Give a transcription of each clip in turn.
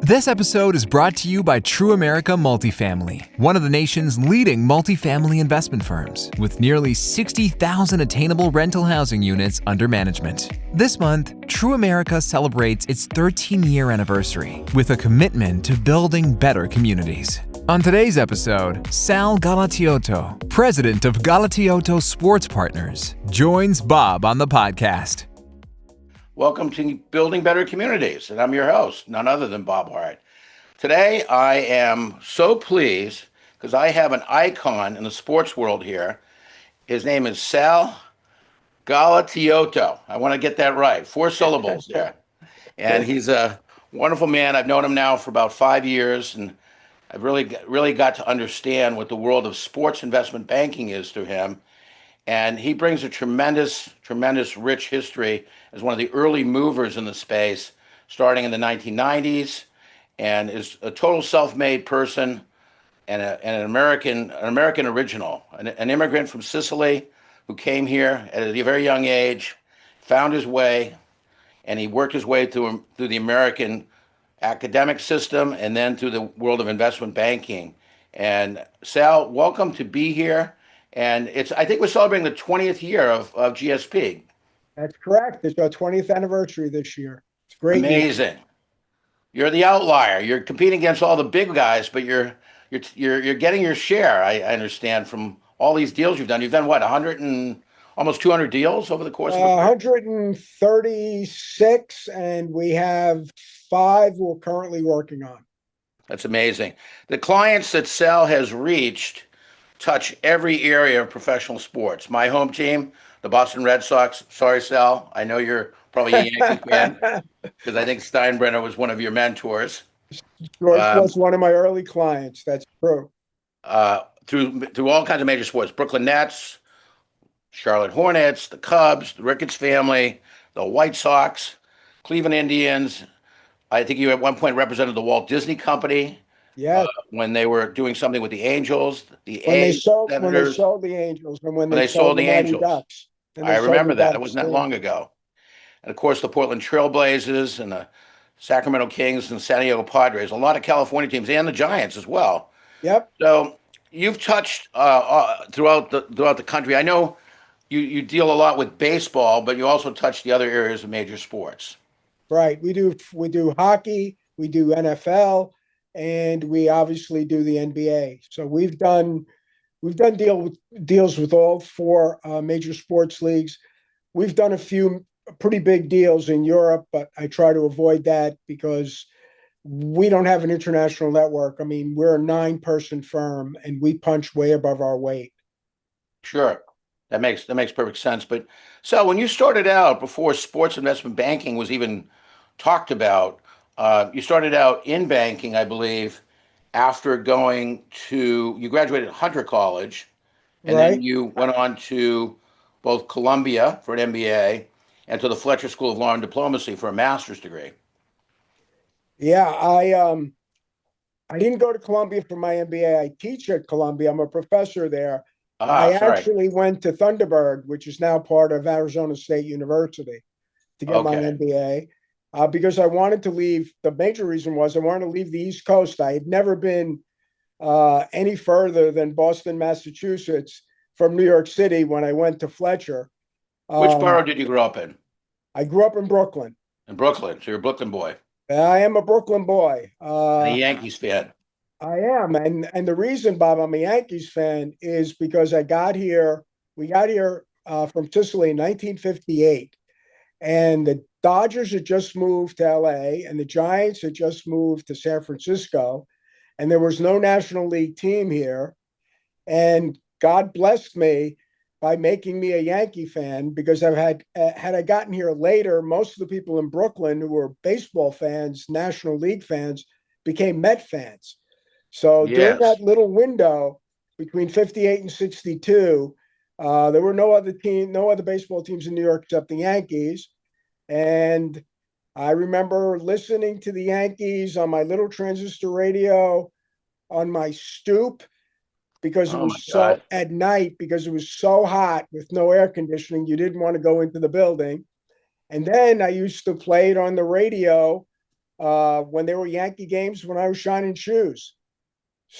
This episode is brought to you by True America Multifamily, one of the nation's leading multifamily investment firms, with nearly 60,000 attainable rental housing units under management. This month, True America celebrates its 13-year anniversary with a commitment to building better communities. On today's episode, Sal Galatioto, president of Galatioto Sports Partners, joins Bob on the podcast. Welcome to Building Better Communities, and I'm your host, none other than Bob Hart. Today, I am so pleased because I have an icon in the sports world here. His name is Sal Galatioto. I want to get that right. 4 syllables there. And he's a wonderful man. I've known him now for about 5 years, and I've really got to understand what the world of sports investment banking is to him. And he brings a tremendous rich history as one of the early movers in the space, starting in the 1990s, and is a total self-made person and an American original, an immigrant from Sicily who came here at a very young age, found his way, and he worked his way through the American academic system and then through the world of investment banking. And Sal, welcome to be here. And I think we're celebrating the 20th year of GSP. That's correct. It's our 20th anniversary this year. It's great. Amazing. You're the outlier. You're competing against all the big guys, but you're getting your share. I understand from all these deals you've done. You've done what, 100 and almost 200 deals over the course of 136, and we have 5 we're currently working on. That's amazing. The clients that Sal has reached touch every area of professional sports. My home team, the Boston Red Sox. Sorry, Sal. I know you're probably a Yankee fan because I think Steinbrenner was one of your mentors. George was one of my early clients. That's true. Through all kinds of major sports, Brooklyn Nets, Charlotte Hornets, the Cubs, the Ricketts family, the White Sox, Cleveland Indians. I think you at one point represented the Walt Disney Company. Yeah, when they were doing something with the Angels, when they sold the Angels, and when they sold the Angels. Ducks. I remember that. It wasn't that long ago. And of course, the Portland Trail Blazers and the Sacramento Kings and San Diego Padres, a lot of California teams, and the Giants as well. Yep. So you've touched throughout the country. I know you deal a lot with baseball, but you also touch the other areas of major sports. Right. We do hockey, we do NFL. And we obviously do the NBA. So we've done deals with all 4 major sports leagues. We've done a few pretty big deals in Europe, but I try to avoid that because we don't have an international network. I mean, we're a 9-person firm, and we punch way above our weight. Sure, that makes perfect sense. But so when you started out, before sports investment banking was even talked about, you started out in banking, I believe, after you graduated at Hunter College, and then you went on to both Columbia for an MBA and to the Fletcher School of Law and Diplomacy for a master's degree. Yeah, I didn't go to Columbia for my MBA. I teach at Columbia. I'm a professor there. Actually went to Thunderbird, which is now part of Arizona State University, to get my MBA. Because I wanted to leave. The major reason was I wanted to leave the East Coast. I had never been any further than Boston, Massachusetts from New York City when I went to Fletcher. Which borough did you grow up in? I grew up in Brooklyn. In Brooklyn, so you're a Brooklyn boy. I am a Brooklyn boy. And a Yankees fan. I am, and the reason, Bob, I'm a Yankees fan is because we got here from Sicily in 1958, and the Dodgers had just moved to LA and the Giants had just moved to San Francisco, and there was no National League team here. And God blessed me by making me a Yankee fan, because had I gotten here later, most of the people in Brooklyn who were baseball fans, National League fans, became Met fans. So during that little window between 58 and 62, there were no other baseball teams in New York except the Yankees. And I remember listening to the Yankees on my little transistor radio on my stoop, because it was at night, because it was so hot with no air conditioning, you didn't want to go into the building. And then I used to play it on the radio when they were Yankee games when I was shining shoes.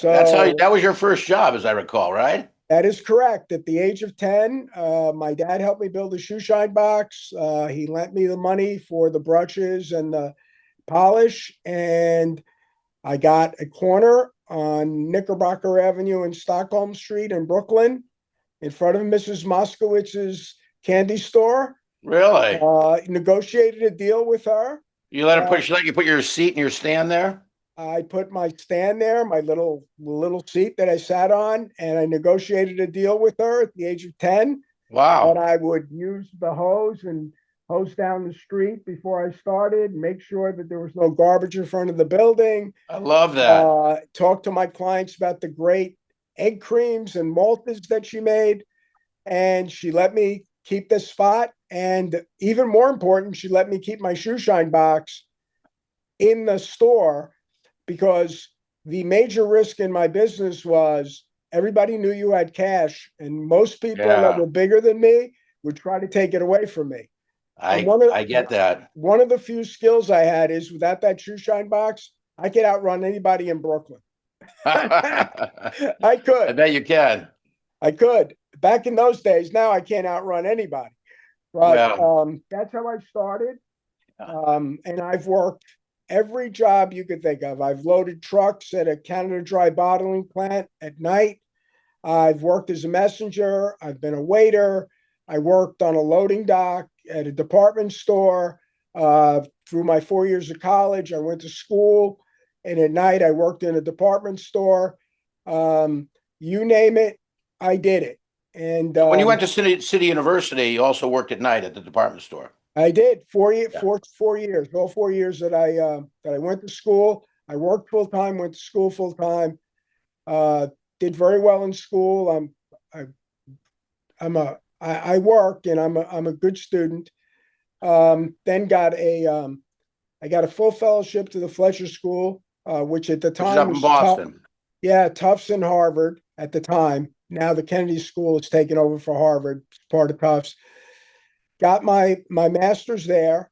That's how So that was your first job, as I recall, right? that is correct. At the age of 10, my dad helped me build a shoe shine box. He lent me the money for the brushes and the polish, and I got a corner on Knickerbocker Avenue and Stockholm Street in Brooklyn in front of Mrs. Moskowitz's candy store. Really? Negotiated a deal with her. You let her Uh, put she let you put your seat and your stand there? I put my stand there, my little seat that I sat on, and I negotiated a deal with her at the age of 10 that Wow. I would use the hose and hose down the street before I started, make sure that there was no garbage in front of the building, I love that. talk to my clients about the great egg creams and maltas that she made. And she let me keep this spot. And even more important, she let me keep my shoe shine box in the store because the major risk in my business was everybody knew you had cash, and most people that Yeah. were bigger than me would try to take it away from me. And I get that. one of the few skills I had is without that shoe shine box, I could outrun anybody in Brooklyn. I I could. bet you can. I could. Back in those days, now I can't outrun anybody. But Well, that's how I started. yeah. And I've worked every job you could think of. I've loaded trucks at a Canada Dry bottling plant at night. I've worked as a messenger. I've been a waiter. I worked on a loading dock at a department store. Through my 4 years of college, I went to school. And at night, I worked in a department store. You name it, I did it. And So when you went to City University, you also worked at night at the department store. I did Yeah. 4 years, all 4 years that I went to school. I worked full time, went to school full time. Uh, did very well in school. I, I work and I'm a good student. Then I got a full fellowship to the Fletcher School, which at the Which is time up in was tough. Boston. Yeah, Tufts and Harvard at the time. Now the Kennedy School has taken over for Harvard, part of Tufts. Got my master's there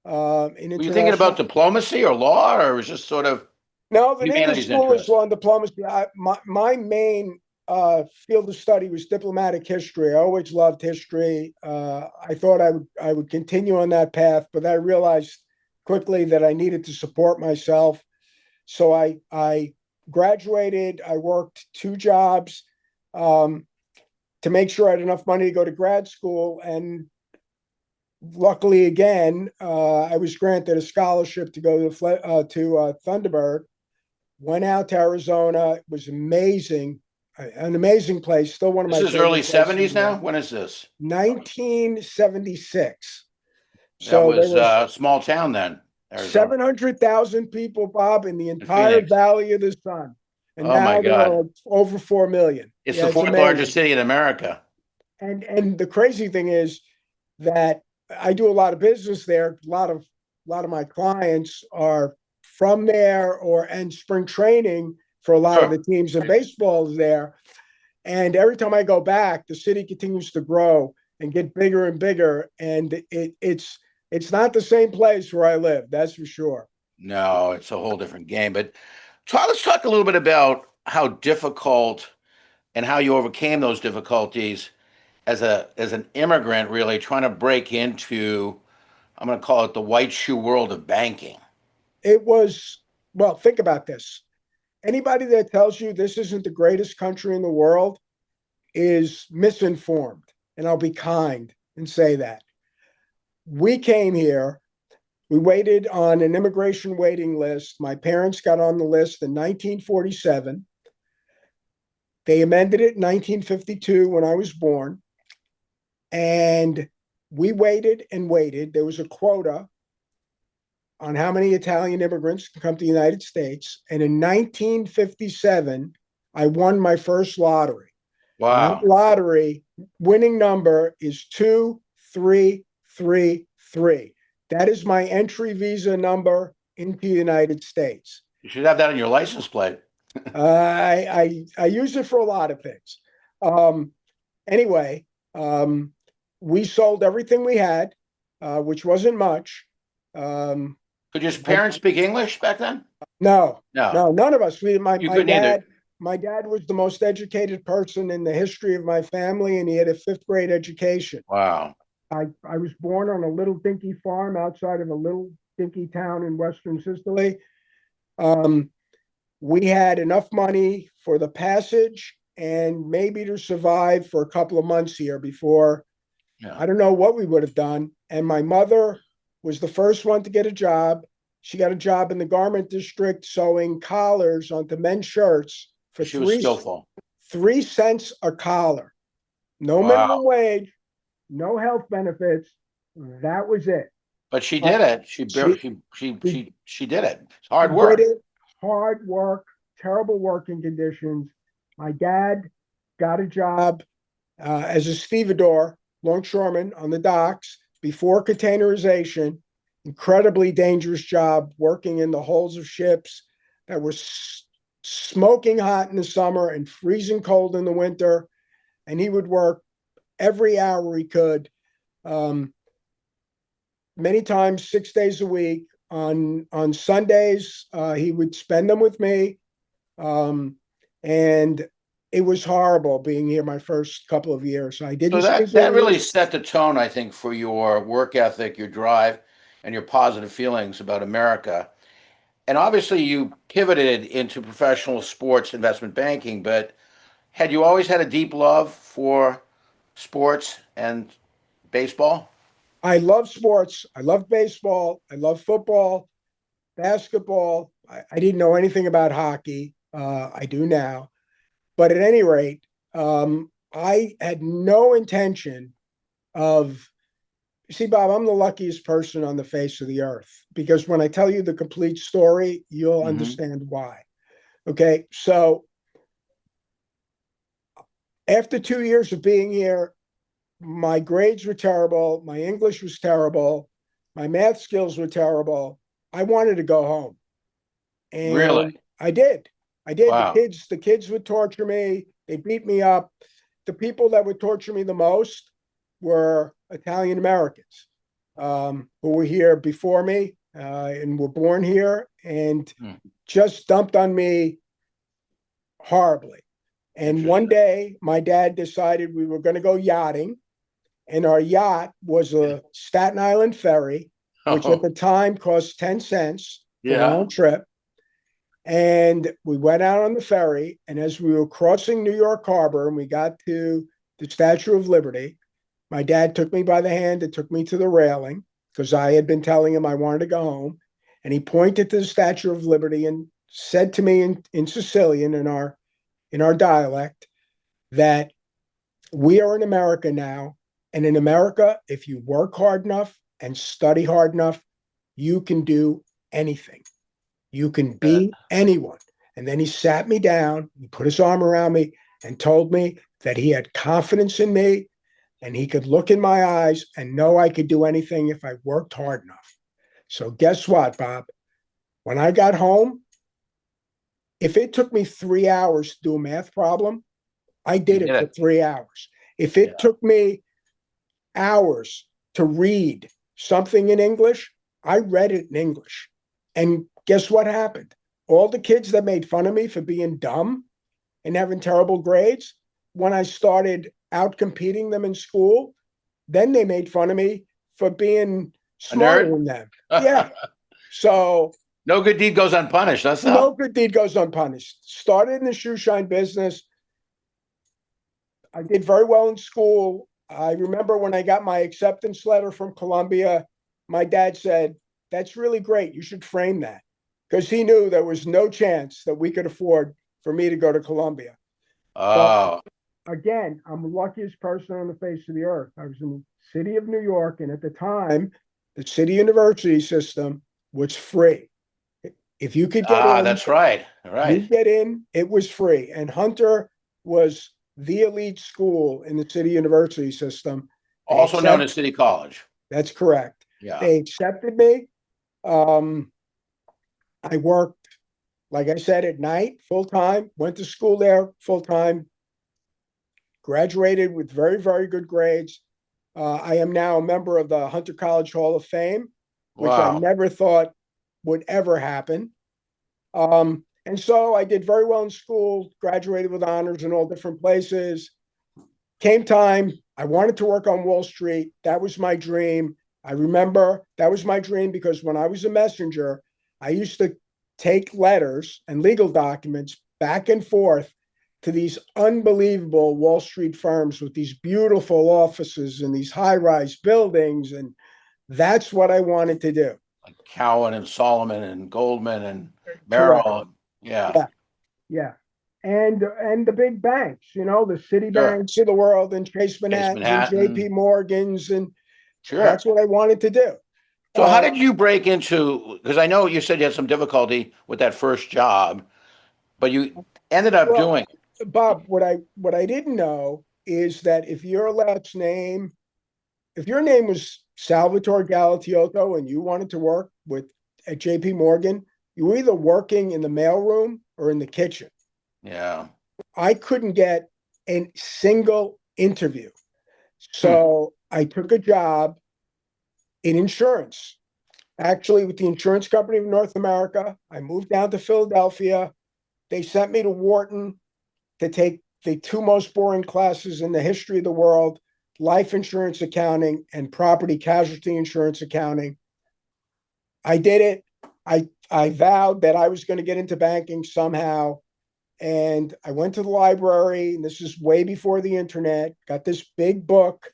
in Were you thinking international. about diplomacy or law, or was just sort of No, the name of the humanities school is interest? law and diplomacy. My main field of study was diplomatic history. I always loved history. I thought I would continue on that path, but I realized quickly that I needed to support myself. So I graduated. I worked two jobs to make sure I had enough money to go to grad school, and luckily again, I was granted a scholarship to go to Thunderbird. Went out to Arizona. It was amazing, an amazing place. Still one of This my is early favorite places 70s in the now. world. When is this? 1976. That So there was was a small town then, Arizona. 700,000 people, Bob, in the In entire Phoenix. Valley of the Sun, and Oh my now there God. are over 4 million. It's Yeah, the it's fourth largest amazing. city in America. And the crazy thing is that I do a lot of business there. A lot of my clients are from there or and spring training for a lot of the Sure. teams in baseball is there. And every time I go back, the city continues to grow and get bigger and bigger. And it's not the same place where I live, that's for sure. No, it's a whole different game. But let's talk a little bit about how difficult and how you overcame those difficulties as an immigrant, really trying to break into, I'm going to call it the white shoe world of banking. It was, well, think about this. Anybody that tells you this isn't the greatest country in the world is misinformed. And I'll be kind and say that. We came here, we waited on an immigration waiting list. My parents got on the list in 1947. They amended it in 1952 when I was born. And we waited and waited. There was a quota on how many Italian immigrants can come to the United States. And in 1957, I won my first lottery. And that Wow. lottery winning number is 2333. That is my entry visa number into the United States. You should have that on your license plate. I use it for a lot of things. Um, anyway, we sold everything we had, which wasn't much. Um, Could your parents speak English back then? No, No, no, none of us. My you couldn't either. my dad was the most educated person in the history of my family, and he had a fifth grade education. Wow. I was born on a little dinky farm outside of a little dinky town in Western Sicily. Um, we had enough money for the passage and maybe to survive for a couple of months here before Yeah. I don't know what we would have done. And my mother was the first one to get a job. She got a job in the garment district sewing collars onto men's shirts for She was skillful. 3 cents a collar. No Wow. minimum wage, no health benefits. That was it. But she Uh, did it. she She did it. It's hard did work. it. Hard work, terrible working conditions. My dad got a job as a stevedore, longshoreman on the docks before containerization. Incredibly dangerous job working in the hulls of ships that were smoking hot in the summer and freezing cold in the winter. And he would work every hour he could, many times 6 days a week. On Sundays, he would spend them with me, and it was horrible being here my first couple of years. I So didn't speak that really English. set the tone, I think, for your work ethic, your drive, and your positive feelings about America. And obviously, you pivoted into professional sports investment banking, but had you always had a deep love for sports and baseball? I love sports. I love baseball. I love football, basketball. I didn't know anything about hockey. I do now. But at any rate, I had no intention of. See, Bob, I'm the luckiest person on the face of the earth because when I tell you the complete story, you'll Hmm. understand why. Okay. So after 2 years of being here, my grades were terrible. My English was terrible. My math skills were terrible. I wanted to go home. Really? And I did. I did. Wow. The kids would torture me. They beat me up. The people that would torture me the most were Italian Americans, who were here before me and were born here and Hmm. just dumped on me horribly. And one Interesting. day, my dad decided we were going to go yachting, and our yacht was a Staten Island ferry, which at Oh, the time cost 10 cents for a yeah. round trip. And we went out on the ferry, and as we were crossing New York Harbor and we got to the Statue of Liberty, my dad took me by the hand and took me to the railing because I had been telling him I wanted to go home. And he pointed to the Statue of Liberty and said to me in Sicilian, in our dialect, that we are in America now. And in America, if you work hard enough and study hard enough, you can do anything. You can Yeah. be anyone. And then he sat me down, he put his arm around me and told me that he had confidence in me and he could look in my eyes and know I could do anything if I worked hard enough. So, guess what, Bob? When I got home, if it took me 3 hours to do a math problem, I You did did it for it. 3 hours. If Yeah. it took me hours to read something in English, I read it in English. And guess what happened? All the kids that made fun of me for being dumb and having terrible grades, when I started out competing them in school, then they made fun of me for being A smarter nerd? than them. Yeah. So No good deed goes unpunished. That's no how. good deed goes unpunished. Started in the shoe shine business. I did very well in school. I remember when I got my acceptance letter from Columbia, my dad said, "That's really great. You should frame that." Because he knew there was no chance that we could afford for me to go to Columbia. But Oh, again, I'm the luckiest person on the face of the earth. I was in the city of New York, and at the time, the city university system was free. If you could get in, that's right. you Right. get in, it was free. And Hunter was the elite school in the city university system. They Also known accept as City College. That's correct. Yeah. They accepted me. Um, I worked, like I said, at night full time. Went to school there full time. Graduated with very, very good grades. I am now a member of the Hunter College Hall of Fame, which I Wow. never thought would ever happen. And so I did very well in school, graduated with honors in all different places. Came time, I wanted to work on Wall Street. That was my dream. I remember that was my dream because when I was a messenger, I used to take letters and legal documents back and forth to these unbelievable Wall Street firms with these beautiful offices and these high-rise buildings. And that's what I wanted to do. Like Cowan and Solomon and Goldman and Correct. Merrill. Yeah, Yeah. Yeah. And the big banks, the sure. Citibanks of the world and Chase Chase Manhattans and JP Manhattan. Morgans. And Sure. that's what I wanted to do. So how did you break into, because I know you said you had some difficulty with that first job, but you ended up Well, doing Bob, what I didn't know is that if your name was Salvatore Galatioto and you wanted to work at JP Morgan, you were either working in the mailroom or in the kitchen. yeah. I couldn't get a single interview. So I took a job in insurance, actually with the Insurance Company of North America. I moved down to Philadelphia. They sent me to Wharton to take the two most boring classes in the history of the world, life insurance accounting and property casualty insurance accounting. I did it. I vowed that I was going to get into banking somehow. And I went to the library, and this is way before the internet, got this big book.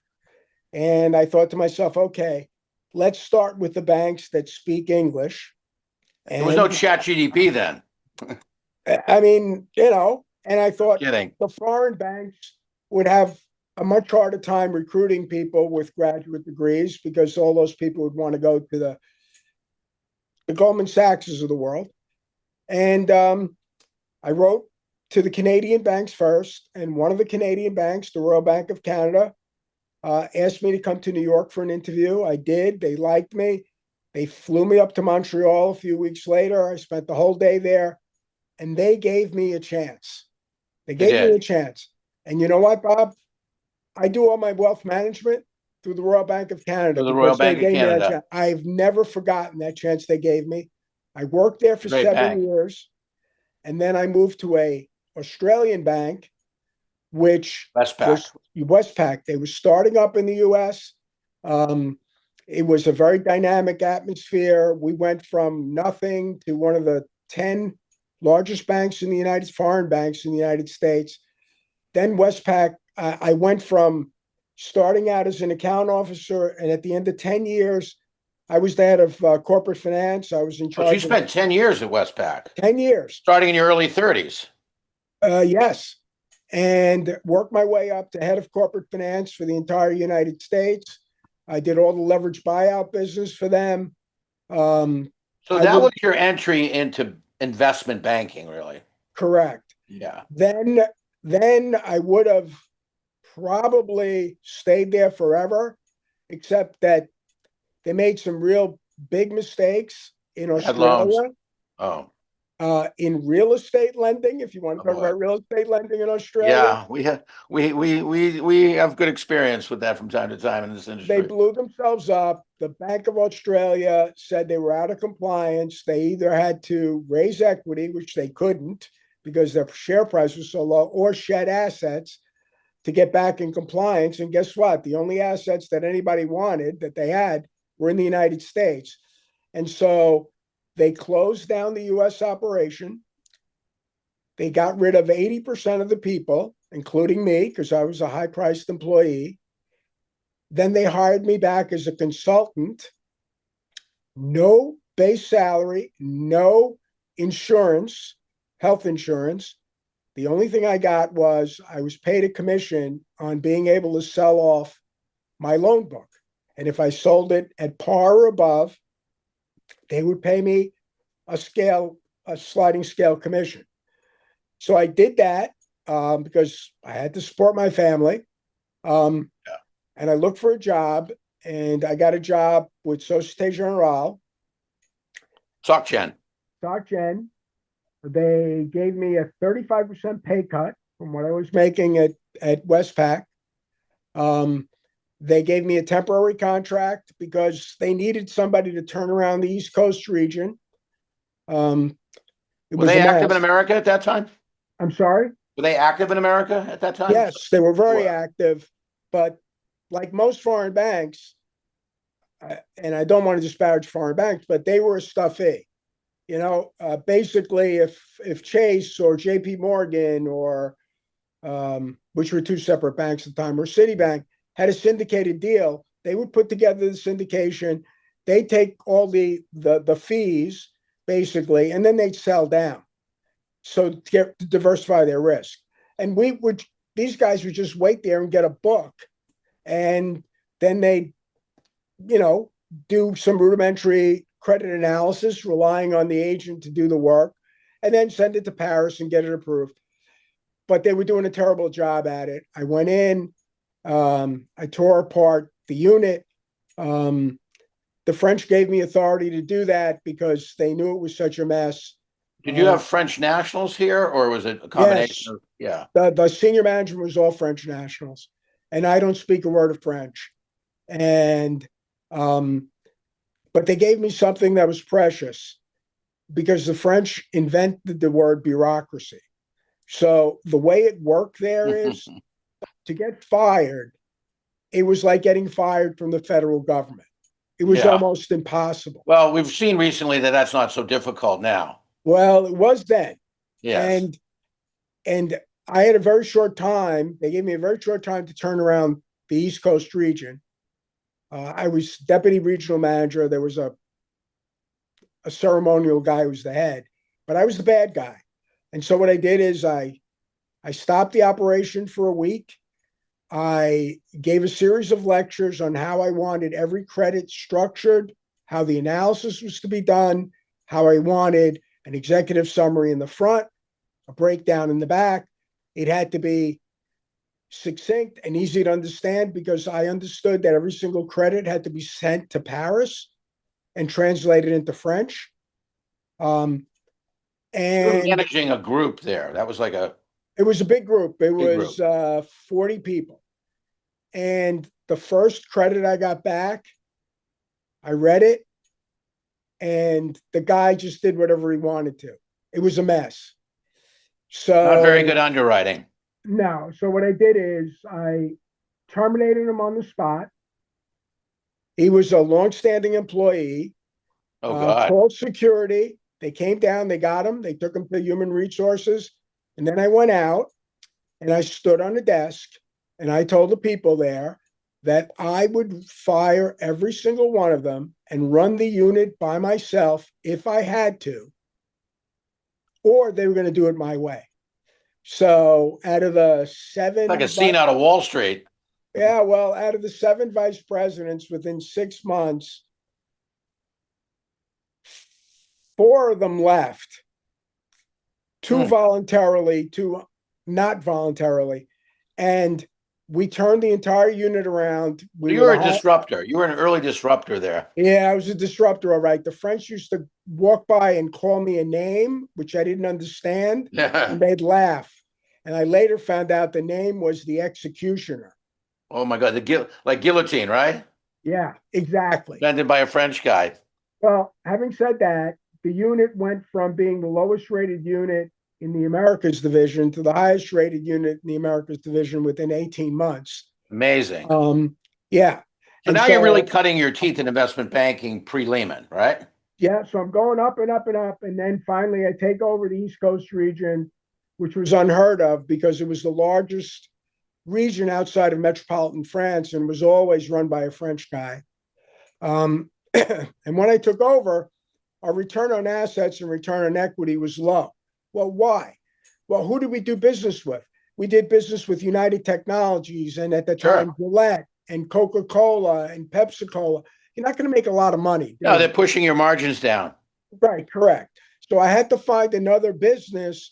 And I thought to myself, okay, let's start with the banks that speak English. There was no And chat GDP then. I mean, and I thought Kidding. the foreign banks would have a much harder time recruiting people with graduate degrees because all those people would want to go to the Goldman Sachses of the world. And I wrote to the Canadian banks first, and one of the Canadian banks, the Royal Bank of Canada, asked me to come to New York for an interview. I did. They liked me. They flew me up to Montreal a few weeks later. I spent the whole day there, and they gave me a chance. They They gave me a did. chance. And you know what, Bob? I do all my wealth management through the Royal Bank of Canada To the Royal because they Bank of gave me that Canada. chance. I've never forgotten that chance they gave me. I worked there for Great 7 bank. years, and then I moved to a Australian bank, which Westpac. was Westpac. They were starting up in the U.S. It was a very dynamic atmosphere. We went from nothing to one of the 10 largest banks in the foreign banks in the United States. Then Westpac, I went from starting out as an account officer, and at the end of 10 years, I was the head of corporate finance. I was in Oh, so you charge of spent 10 years at Westpac, 10 years. starting in your early 30s. Yes. And worked my way up to head of corporate finance for the entire United States. I did all the leverage buyout business for them. So I that would was your entry into investment banking, really. correct. Yeah. Then I would have probably stayed there forever, except that they made some real big mistakes in You had loans. Australia. Oh, In real estate lending, if you want oh to talk boy. about real estate lending in Australia, Yeah, we have good experience with that from time to time in this they industry. blew themselves up. The Bank of Australia said they were out of compliance. They either had to raise equity, which they couldn't because their share price was so low, or shed assets to get back in compliance. And guess what? The only assets that anybody wanted that they had were in the United States. And so they closed down the US operation. They got rid of 80% of the people, including me, because I was a high priced employee. Then they hired me back as a consultant, no base salary, no insurance, health insurance. The only thing I got was I was paid a commission on being able to sell off my loan book. And if I sold it at par or above, they would pay me a sliding scale commission. So I did that because I had to support my family. Um, Yeah. and I looked for a job, and I got a job with Societe Generale, SocGen. SocGen. They gave me a 35% pay cut from what I was making at Westpac. Um, they gave me a temporary contract because they needed somebody to turn around the East Coast region. It Were was they a active in mess. America at that time? I'm sorry? Were they active in America at that time? Yes, they were They very were. active, but like most foreign banks, and I don't want to disparage foreign banks, but they were a stuffy. Basically, if Chase or J.P. Morgan or which were two separate banks at the time, or Citibank had a syndicated deal, they would put together the syndication. They take all the fees basically, and then they'd sell down. So to diversify their risk, and these guys would just wait there and get a book, and then they, you know, do some rudimentary credit analysis, relying on the agent to do the work, and then send it to Paris and get it approved. But they were doing a terrible job at it. I went in, I tore apart the unit. The French gave me authority to do that because they knew it was such a mess. Did you have French nationals here, or was it a Yes, combination of, yeah? the senior management was all French nationals, and I don't speak a word of French. And but they gave me something that was precious because the French invented the word bureaucracy. So the way it worked there is to get fired, it was like getting fired from the federal government. It was Yeah. almost impossible. Well, we've seen recently that that's not so difficult now. Well, it was then. Yes. And I had a very short time. They gave me a very short time to turn around the East Coast region. I was deputy regional manager. There was a ceremonial guy who was the head, but I was the bad guy. And so what I did is I stopped the operation for a week. I gave a series of lectures on how I wanted every credit structured, how the analysis was to be done, how I wanted an executive summary in the front, a breakdown in the back. It had to be succinct and easy to understand because I understood that every single credit had to be sent to Paris and translated into French. You were And managing a group there. That was like a it was a big group. It big group. was 40 people. And the first credit I got back, I read it, and the guy just did whatever he wanted to. It was a mess. Not very So good underwriting. no. So what I did is I terminated him on the spot. He was a longstanding employee. Oh God. Called security. They came down. They got him. They took him to human resources. And then I went out and I stood on the desk and I told the people there that I would fire every single one of them and run the unit by myself if I had to, or they were going to do it my way. So out of the seven, Like a scene out of Wall Street. yeah, well, out of the 7 vice presidents within 6 months, 4 of them left, 2 voluntarily, 2 not voluntarily. And we turned the entire unit around. You were a disruptor. You were an early disruptor there. Yeah, I was a disruptor, all right. The French used to walk by and call me a name, which I didn't understand, and they'd laugh. And I later found out the name was the executioner. Oh my God, like guillotine, right? Yeah, exactly. Invented by a French guy. Well, having said that, the unit went from being the lowest rated unit in the Americas division to the highest rated unit in the Americas division within 18 months. Amazing. Yeah. So now you're really cutting your teeth in investment banking pre-Lehman, right? Yeah. So I'm going up and up and up. And then finally I take over the East Coast region, which was unheard of because it was the largest region outside of metropolitan France and was always run by a French guy. And when I took over, our return on assets and return on equity was low. Well, why? Well, who did we do business with? We did business with United Technologies and at the time Gillette and Coca-Cola and Pepsi-Cola. You're not going to make a lot of money. No, they're pushing your margins down. Right, correct. So I had to find another business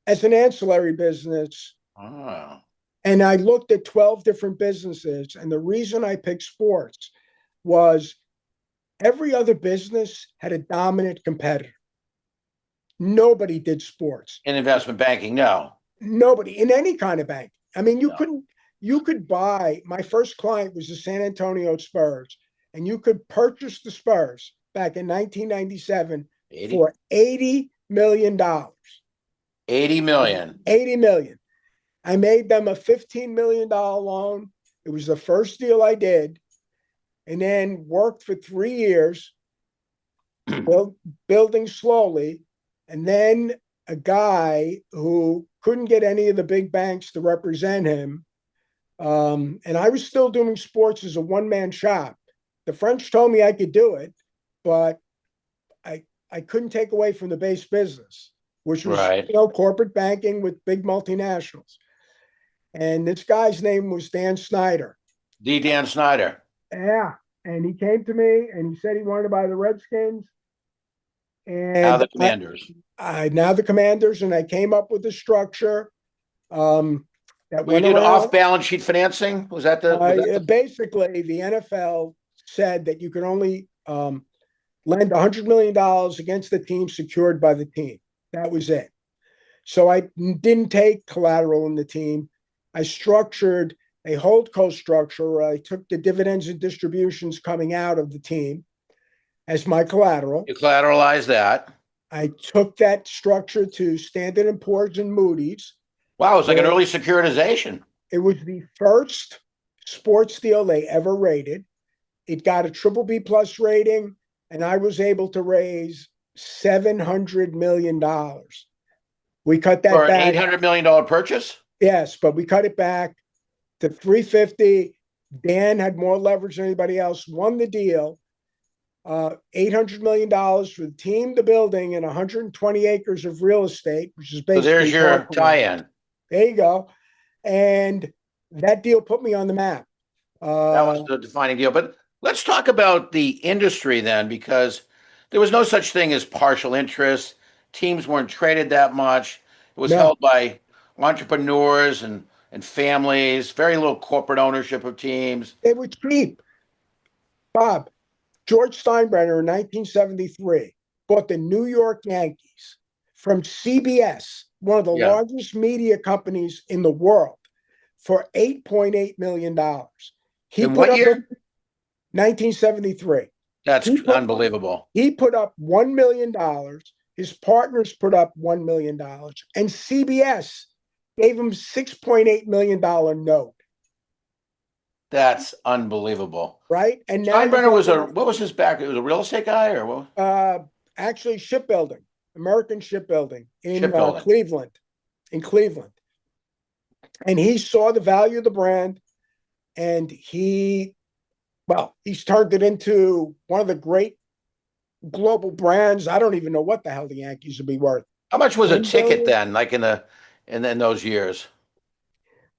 as an ancillary business. Oh. And I looked at 12 different businesses. And the reason I picked sports was every other business had a dominant competitor. Nobody did sports. In investment banking, no. Nobody in any kind of bank. I mean, you could buy, my first client was the San Antonio Spurs, and you could purchase the Spurs back in 1997 80? for $80 million. 80 million. 80 million. I made them a $15 million loan. It was the first deal I did, and then worked for 3 years, building slowly. And then a guy who couldn't get any of the big banks to represent him. And I was still doing sports as a one-man shop. The French told me I could do it, but I couldn't take away from the base business, which was Right. corporate banking with big multinationals. And this guy's name was Dan Snyder. Dan Snyder. Yeah. And he came to me and he said he wanted to buy the Redskins. Now And the Commanders. now the Commanders, and I came up with a structure that Well, you went did around. off-balance sheet financing? Was that Basically, the NFL said that you could only lend $100 million against the team secured by the team. That was it. So I didn't take collateral in the team. I structured a holdco structure where I took the dividends and distributions coming out of the team as my collateral. You collateralized that. I took that structure to Standard & Poor's and Moody's. Wow, it's like an early securitization. It was the first sports deal they ever rated. It got a triple B plus rating, and I was able to raise $700 million. We cut that For an back. $800 million purchase? Yes, but we cut it back to 350. Dan had more leverage than anybody else, won the deal. $800 million for the team, the building, and 120 acres of real estate, which is basically. So there's your tie-in. There you go. And that deal put me on the map. That was the defining deal. But let's talk about the industry then, because there was no such thing as partial interest. Teams weren't traded that much. It was held by entrepreneurs and families, very little corporate ownership of teams. It was cheap. Bob, George Steinbrenner in 1973 bought the New York Yankees from CBS, one of the largest media companies in the world, for $8.8 million. In what year? 1973. That's unbelievable. He put up $1 million. His partners put up $1 million. And CBS gave him $6.8 million note. That's unbelievable. Right? And now Steinbrenner was what was his background? It was a real estate guy or what? Actually shipbuilding, American shipbuilding in Cleveland. And he saw the value of the brand, and he's turned it into one of the great global brands. I don't even know what the hell the Yankees would be worth. How much was a ticket then, like in those years?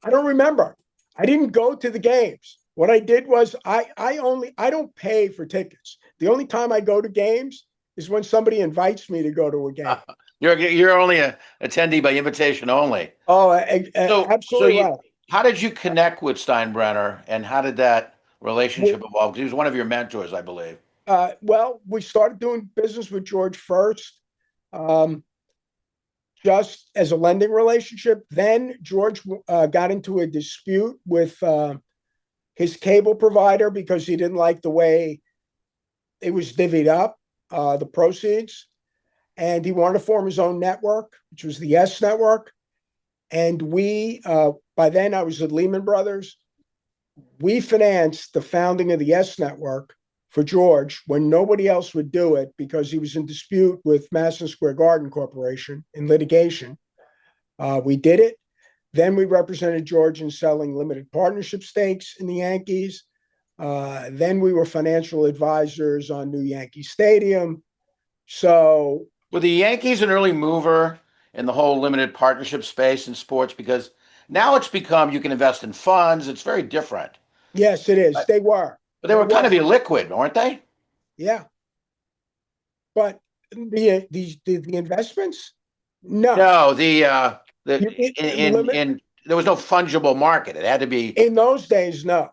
I don't remember. I didn't go to the games. What I did was I don't pay for tickets. The only time I go to games is when somebody invites me to go to a game. You're only an attendee by invitation only. Oh, absolutely right. How did you connect with Steinbrenner, and how did that relationship evolve? Because he was one of your mentors, I believe. Well, we started doing business with George first, just as a lending relationship. Then George got into a dispute with his cable provider because he didn't like the way it was divvied up, the proceeds. And he wanted to form his own network, which was the Yes Network. And we, by then I was at Lehman Brothers. We financed the founding of the Yes Network for George when nobody else would do it because he was in dispute with Madison Square Garden Corporation in litigation. We did it. Then we represented George in selling limited partnership stakes in the Yankees. Then we were financial advisors on new Yankee Stadium. So were the Yankees an early mover in the whole limited partnership space in sports? Because now it's become, you can invest in funds. It's very different. Yes, it is. They were. But they were kind of illiquid, weren't they? Yeah. But the investments? No. No, there was no fungible market. It had to be. In those days, no.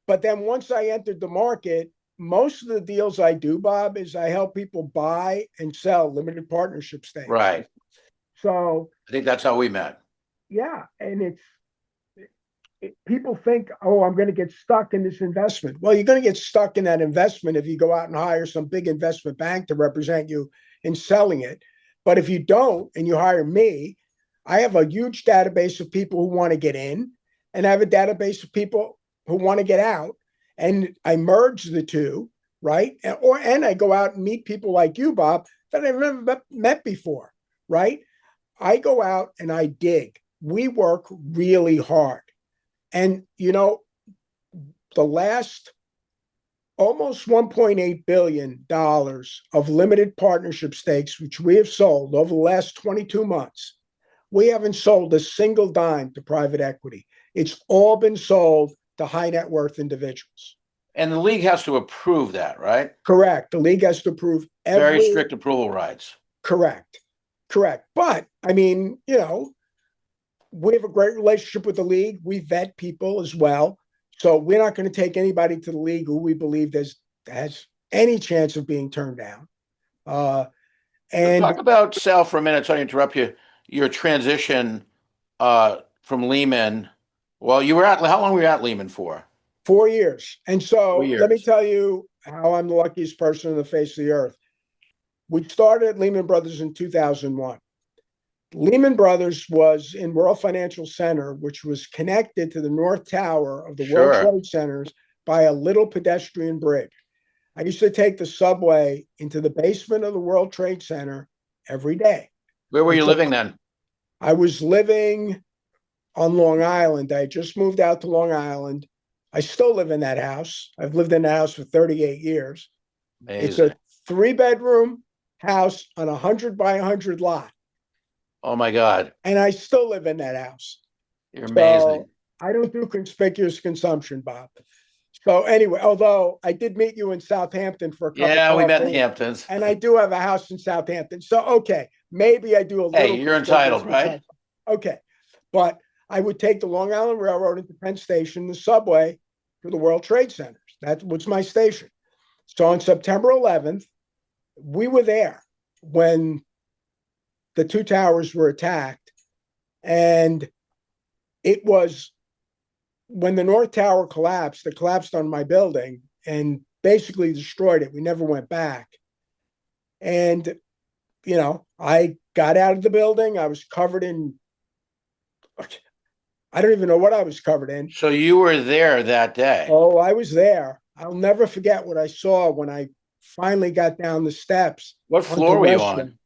But then once I entered the market, most of the deals I do, Bob, is I help people buy and sell limited partnership stakes. Right. So I think that's how we met. Yeah. And people think, oh, I'm going to get stuck in this investment. Well, you're going to get stuck in that investment if you go out and hire some big investment bank to represent you in selling it. But if you don't and you hire me, I have a huge database of people who want to get in, and I have a database of people who want to get out. And I merge the two, right? And I go out and meet people like you, Bob, that I've never met before, right? I go out and I dig. We work really hard. And, the last almost $1.8 billion of limited partnership stakes, which we have sold over the last 22 months, we haven't sold a single dime to private equity. It's all been sold to high net worth individuals. And the league has to approve that, right? Correct. The league has to approve Very strict approval rights. Correct. But I mean, we have a great relationship with the league. We vet people as well. So we're not going to take anybody to the league who we believe has any chance of being turned down. And talk about, Sal, for a minute. Sorry to interrupt you. Your transition from Lehman. Well, how long were you at Lehman for? 4 years. And so 4 years. Let me tell you how I'm the luckiest person on the face of the earth. We started at Lehman Brothers in 2001. Lehman Brothers was in World Financial Center, which was connected to the North Tower of the World Trade Centers by a little pedestrian bridge. I used to take the subway into the basement of the World Trade Center every day. Where were you living then? I was living on Long Island. I just moved out to Long Island. I still live in that house. I've lived in the house for 38 years. Amazing. It's a 3-bedroom house on a 100 by 100 lot. Oh my God. And I still live in that house. You're amazing. So I don't do conspicuous consumption, Bob. So anyway, although I did meet you in Southampton for a couple of Yeah, we met in the Hamptons. And I do have a house in Southampton. So, okay, maybe I do a little. Hey, you're entitled, right? Okay. But I would take the Long Island Railroad into Penn Station, the subway to the World Trade Centers. That was my station. So on September 11th, we were there when the two towers were attacked. And it was when the North Tower collapsed, it collapsed on my building and basically destroyed it. We never went back. And, I got out of the building. I was covered in, I don't even know what I was covered in. So you were there that day? Oh, I was there. I'll never forget what I saw when I finally got down the steps. What floor were you on?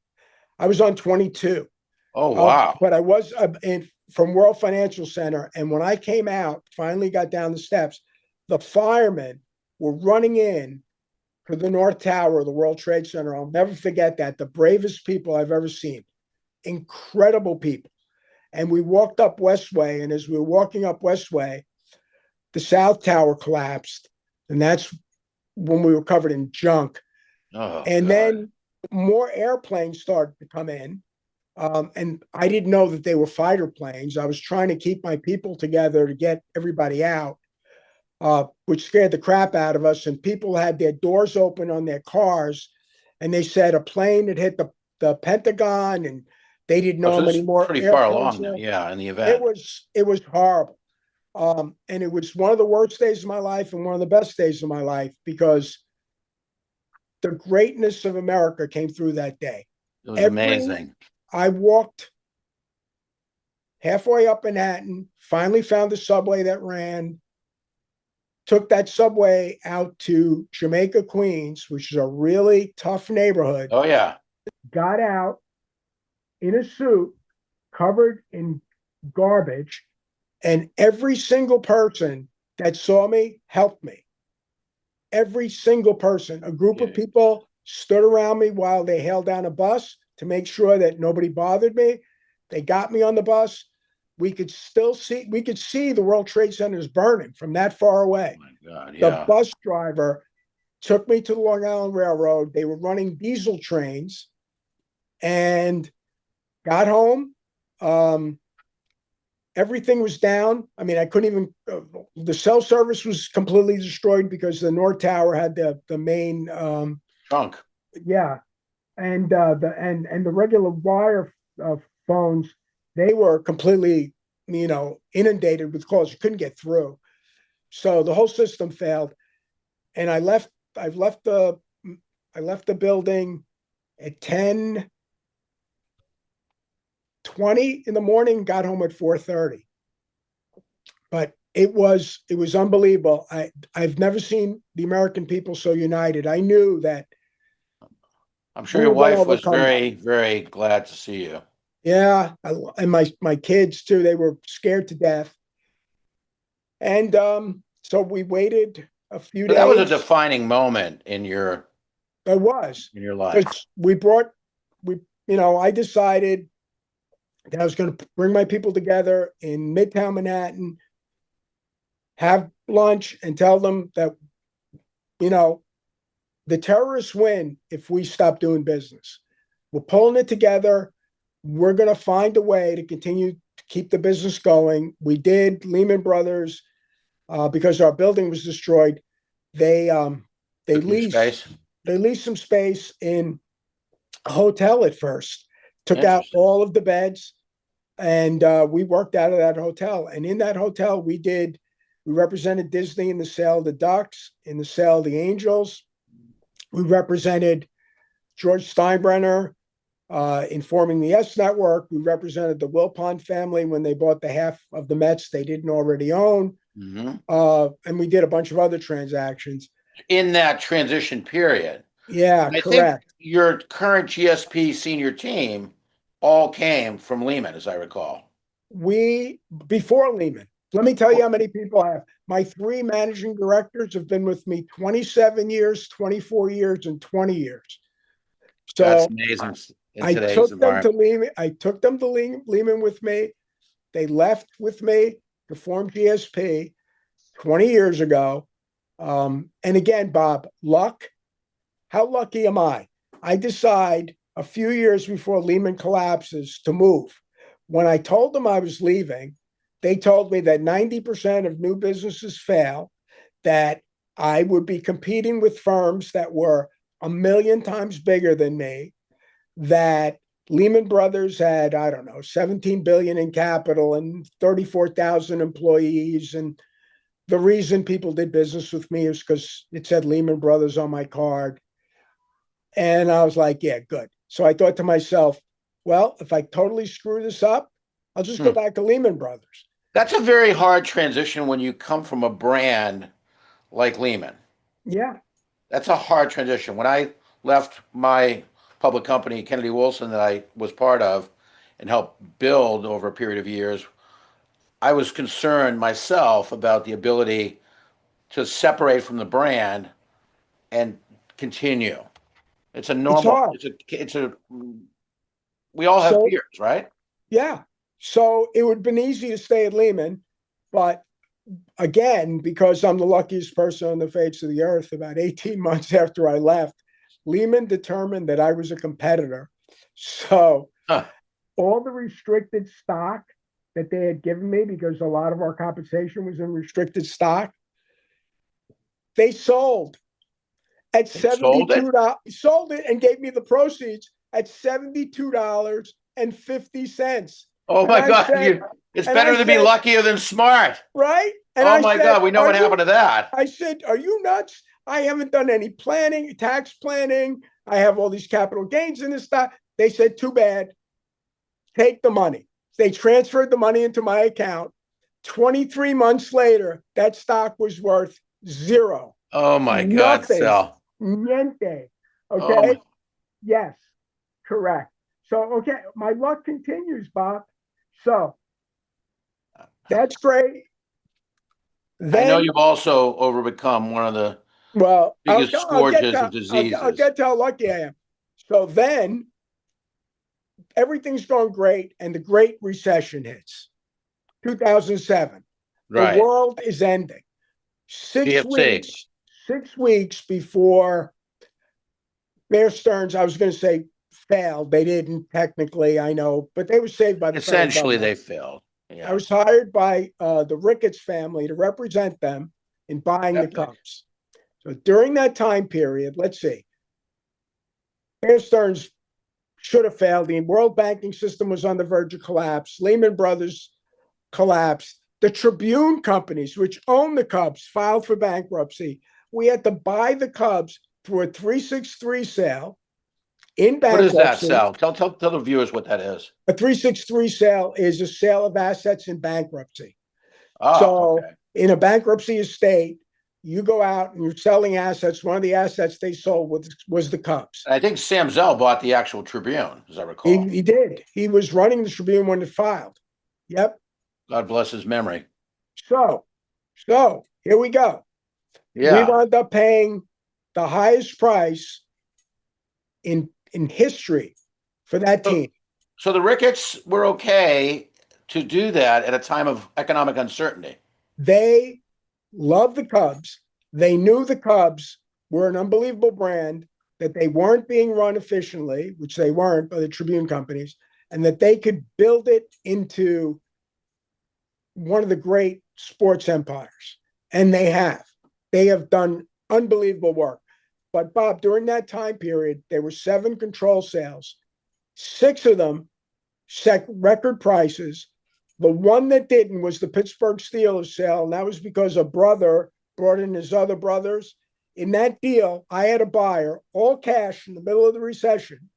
I was on 22. Oh, wow. But I was from World Financial Center. And when I came out, finally got down the steps, the firemen were running in to the North Tower of the World Trade Center. I'll never forget that. The bravest people I've ever seen. Incredible people. And we walked up Westway. And as we were walking up Westway, the South Tower collapsed. And that's when we were covered in junk. Oh, and God. Then more airplanes started to come in. And I didn't know that they were fighter planes. I was trying to keep my people together to get everybody out, which scared the crap out of us. And people had their doors open on their cars, and they said a plane had hit the Pentagon, and they didn't know how many more. Pretty far along now, yeah, in the event. It was horrible. And it was one of the worst days of my life and one of the best days of my life, because the greatness of America came through that day. It was amazing. I walked halfway up Manhattan, finally found the subway that ran, took that subway out to Jamaica, Queens, which is a really tough neighborhood. Oh, yeah. Got out in a suit, covered in garbage, and every single person that saw me helped me. Every single person. A group of people stood around me while they held down a bus to make sure that nobody bothered me. They got me on the bus. We could see the World Trade Centers burning from that far away. Oh my God, yeah. The bus driver took me to the Long Island Railroad. They were running diesel trains, and got home. Everything was down. I mean, I couldn't even, the cell service was completely destroyed because the North Tower had the main trunk. Yeah. And the regular wire phones, they were completely, inundated with calls. You couldn't get through. So the whole system failed. And I left the building at 10:20 in the morning, got home at 4:30. But it was unbelievable. I've never seen the American people so united. I knew that I'm sure we your were going to wife was overcome that. very, very glad to see you. Yeah, and my kids too. They were scared to death, and so we waited a few So that was a days. defining moment in It was life. because I decided that I was going to bring my people together in Midtown Manhattan, have lunch, and tell them that you know the terrorists win if we stop doing business. We're pulling it together. We're going to find a way to continue to keep the business going. We did. Lehman Brothers, because our building was destroyed, they they Took you leased space. they leased some space in a hotel at first. Took out Interesting. all of the beds, and we worked out of that hotel. And in that hotel, we represented Disney in the sale of the Ducks, in the sale of the Angels. We represented George Steinbrenner in forming the S Network. We represented the Wilpon family when they bought the half of the Mets they didn't already own. Hmm. And we did a bunch of other transactions. In that transition period. Yeah, I think correct. your current GSP senior team all came from Lehman, as I recall. Before Lehman, let me tell you how many people I have. My three managing directors have been with me 27 years, 24 years, and 20 years. That's So amazing in I today's took them to environment. Lehman. I took them to Lehman with me. They left with me to form GSP 20 years ago. And again, Bob, luck. How lucky am I? I decide a few years before Lehman collapses to move. When I told them I was leaving, they told me that 90% of new businesses fail, that I would be competing with firms that were a million times bigger than me, that Lehman Brothers had, I don't know, 17 billion in capital and 34,000 employees. And the reason people did business with me is because it said Lehman Brothers on my card. And I was like, yeah, good. So I thought to myself, well, if I totally screw this up, I'll just go Hmm. back to Lehman Brothers. That's a very hard transition when you come from a brand like Lehman. Yeah. That's a hard transition. When I left my public company, Kennedy Wilson, that I was part of and helped build over a period of years, I was concerned myself about the ability to separate from the brand and continue. It's a It's normal, hard. we all have So, fears, right? yeah. So it would have been easy to stay at Lehman. But again, because I'm the luckiest person on the face of the earth, about 18 months after I left, Lehman determined that I was a competitor. So Huh. all the restricted stock that they had given me, because a lot of our compensation was in restricted stock, they sold at They sold it? $72, sold it and gave me the proceeds at $72.50. Oh And my I God. said, It's and I better to be said, luckier than smart. right? And Oh I my said, God. We know what happened to that. are you nuts? I haven't done any planning, tax planning. I have all these capital gains in this stock. They said, too bad. Take the money. They transferred the money into my account. 23 months later, that stock was worth zero. Oh my God, Nothing. Sal. Niente. Oh my. Okay. Yes. Correct. So, okay. My luck continues, Bob. So that's great. I know Then, you've also overcome one of the well, biggest I'll get scourges to of I'll diseases. get to how lucky I am. So then everything's going great, and the Great Recession hits. 2007. The Right. world is ending. Six GFC. weeks, 6 weeks before Bear Stearns, I was going to say failed. They didn't technically, I know, but they were saved by the federal Essentially, government. they failed. I Yeah. was hired by the Ricketts family to represent them in buying the Epic. Cubs. So during that time period, let's see, Bear Stearns should have failed. The world banking system was on the verge of collapse. Lehman Brothers collapsed. The Tribune companies, which own the Cubs, filed for bankruptcy. We had to buy the Cubs through a 363 sale. in What is that, bankruptcy. Sal? Tell the viewers what that is. A 363 sale is a sale of assets in bankruptcy. Ah, So okay. in a bankruptcy estate, you go out and you're selling assets. One of the assets they sold was the Cubs. And I think Sam Zell bought the actual Tribune, as I He, recall. he did. He was running the Tribune when it filed. Yep. God bless his memory. So, so here we go. We Yeah. wound up paying the highest price in history for that So, team. so the Ricketts were okay to do that at a time of economic uncertainty. They loved the Cubs. They knew the Cubs were an unbelievable brand, that they weren't being run efficiently, which they weren't by the Tribune companies, and that they could build it into one of the great sports empires. And they have. They have done unbelievable work. But Bob, during that time period, there were 7 control sales. 6 of them set record prices. The one that didn't was the Pittsburgh Steelers sale, and that was because a brother brought in his other brothers. In that deal, I had a buyer, all cash in the middle of the recession,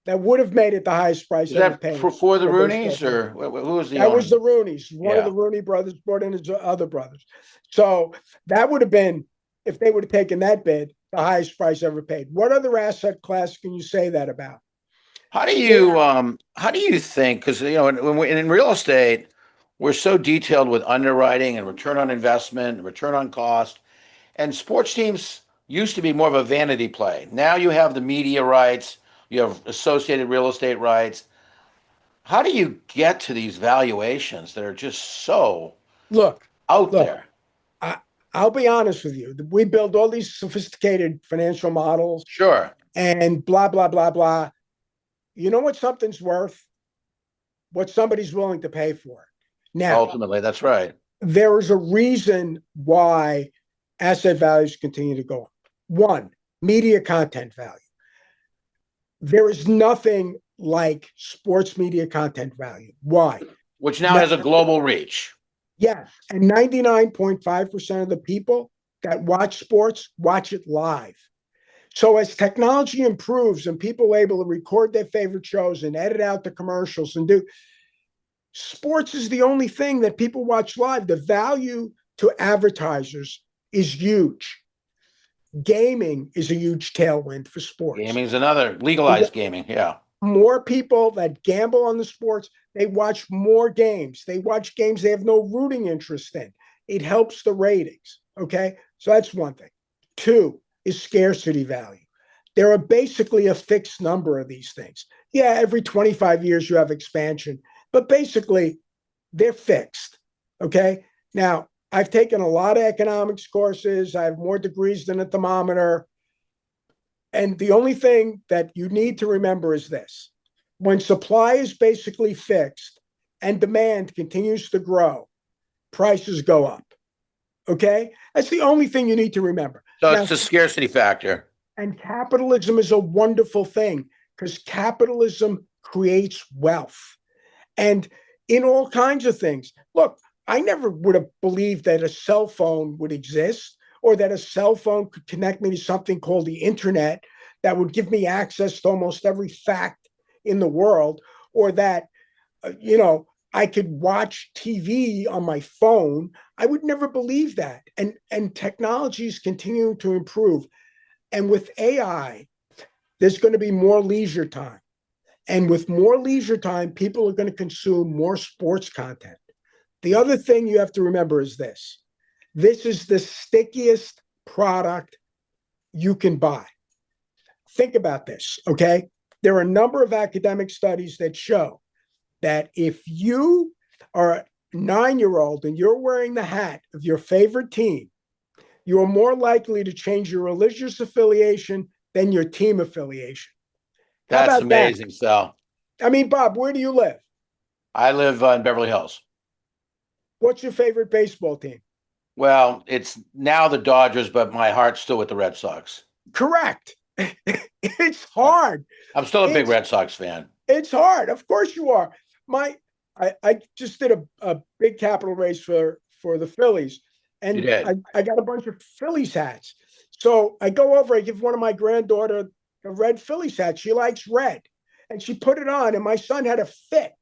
that would have made it the highest price Was ever that paid for the for a baseball Roonies, team. or who was the That owner? was the Rooneys. One of Yeah. the Rooney brothers brought in his other brothers. So that would have been, if they would have taken that bid, the highest price ever paid. What other asset class can you say that about? How do you think? Because in real estate, we're so detailed with underwriting and return on investment, and return on cost, and sports teams used to be more of a vanity play. Now you have the media rights, you have associated real estate rights. How do you get to these valuations that are just so Look, out look, there? I, I'll be honest with you. We build all these sophisticated financial models Sure. and blah, blah, blah, blah. You know what something's worth? What somebody's willing to pay for it. Now, Ultimately, that's right. there is a reason why asset values continue to go up. One, media content value. There is nothing like sports media content value. Why? Which now has a global reach. Yes. And 99.5% of the people that watch sports watch it live. So as technology improves and people are able to record their favorite shows and edit out the commercials and do, sports is the only thing that people watch live. The value to advertisers is huge. Gaming is a huge tailwind for sports. Gaming's another legalized gaming. Yeah. More people that gamble on the sports, they watch more games. They watch games they have no rooting interest in. It helps the ratings. Okay. So that's one thing. 2 is scarcity value. There are basically a fixed number of these things. Yeah, every 25 years you have expansion, but basically they're fixed. Okay. Now, I've taken a lot of economics courses. I have more degrees than a thermometer. And the only thing that you need to remember is this: when supply is basically fixed and demand continues to grow, prices go up. Okay. That's the only thing you need to remember. So Now, it's the scarcity factor. and capitalism is a wonderful thing because capitalism creates wealth. And in all kinds of things. Look, I never would have believed that a cell phone would exist or that a cell phone could connect me to something called the internet that would give me access to almost every fact in the world, or that, I could watch TV on my phone. I would never believe that. And technology is continuing to improve. And with AI, there's going to be more leisure time. And with more leisure time, people are going to consume more sports content. The other thing you have to remember is this is the stickiest product you can buy. Think about this, okay? There are a number of academic studies that show that if you are a 9-year-old and you're wearing the hat of your favorite team, you are more likely to change your religious affiliation than your team affiliation. How That's about that? amazing, Sal. I mean, Bob, where do you live? I live in Beverly Hills. What's your favorite baseball team? Well, it's now the Dodgers, but my heart's still with the Red Sox. Correct. It's Yeah. hard. I'm still a big It's Red Sox fan. it's hard. Of course you are. I just did a big capital raise for the Phillies, You and did. I got a bunch of Phillies hats. So I go over, I give one of my granddaughter a red Phillies hat. She likes red. And she put it on, and my son had a fit.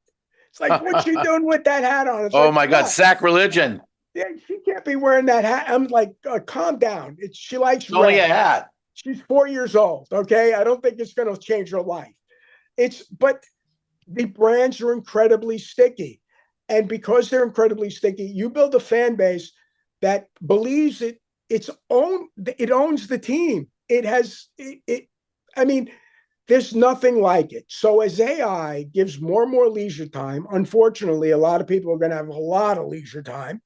It's like, what's she doing with that hat on? It's Oh like, my God, sacrilegion. yeah, she can't be wearing that hat. I'm like, calm down. She likes It's only red. a hat. She's 4 years old. Okay. I don't think it's going to change her life. But the brands are incredibly sticky. And because they're incredibly sticky, you build a fan base that believes it owns the team. I mean, there's nothing like it. So as AI gives more and more leisure time, unfortunately, a lot of people are going to have a lot of leisure time.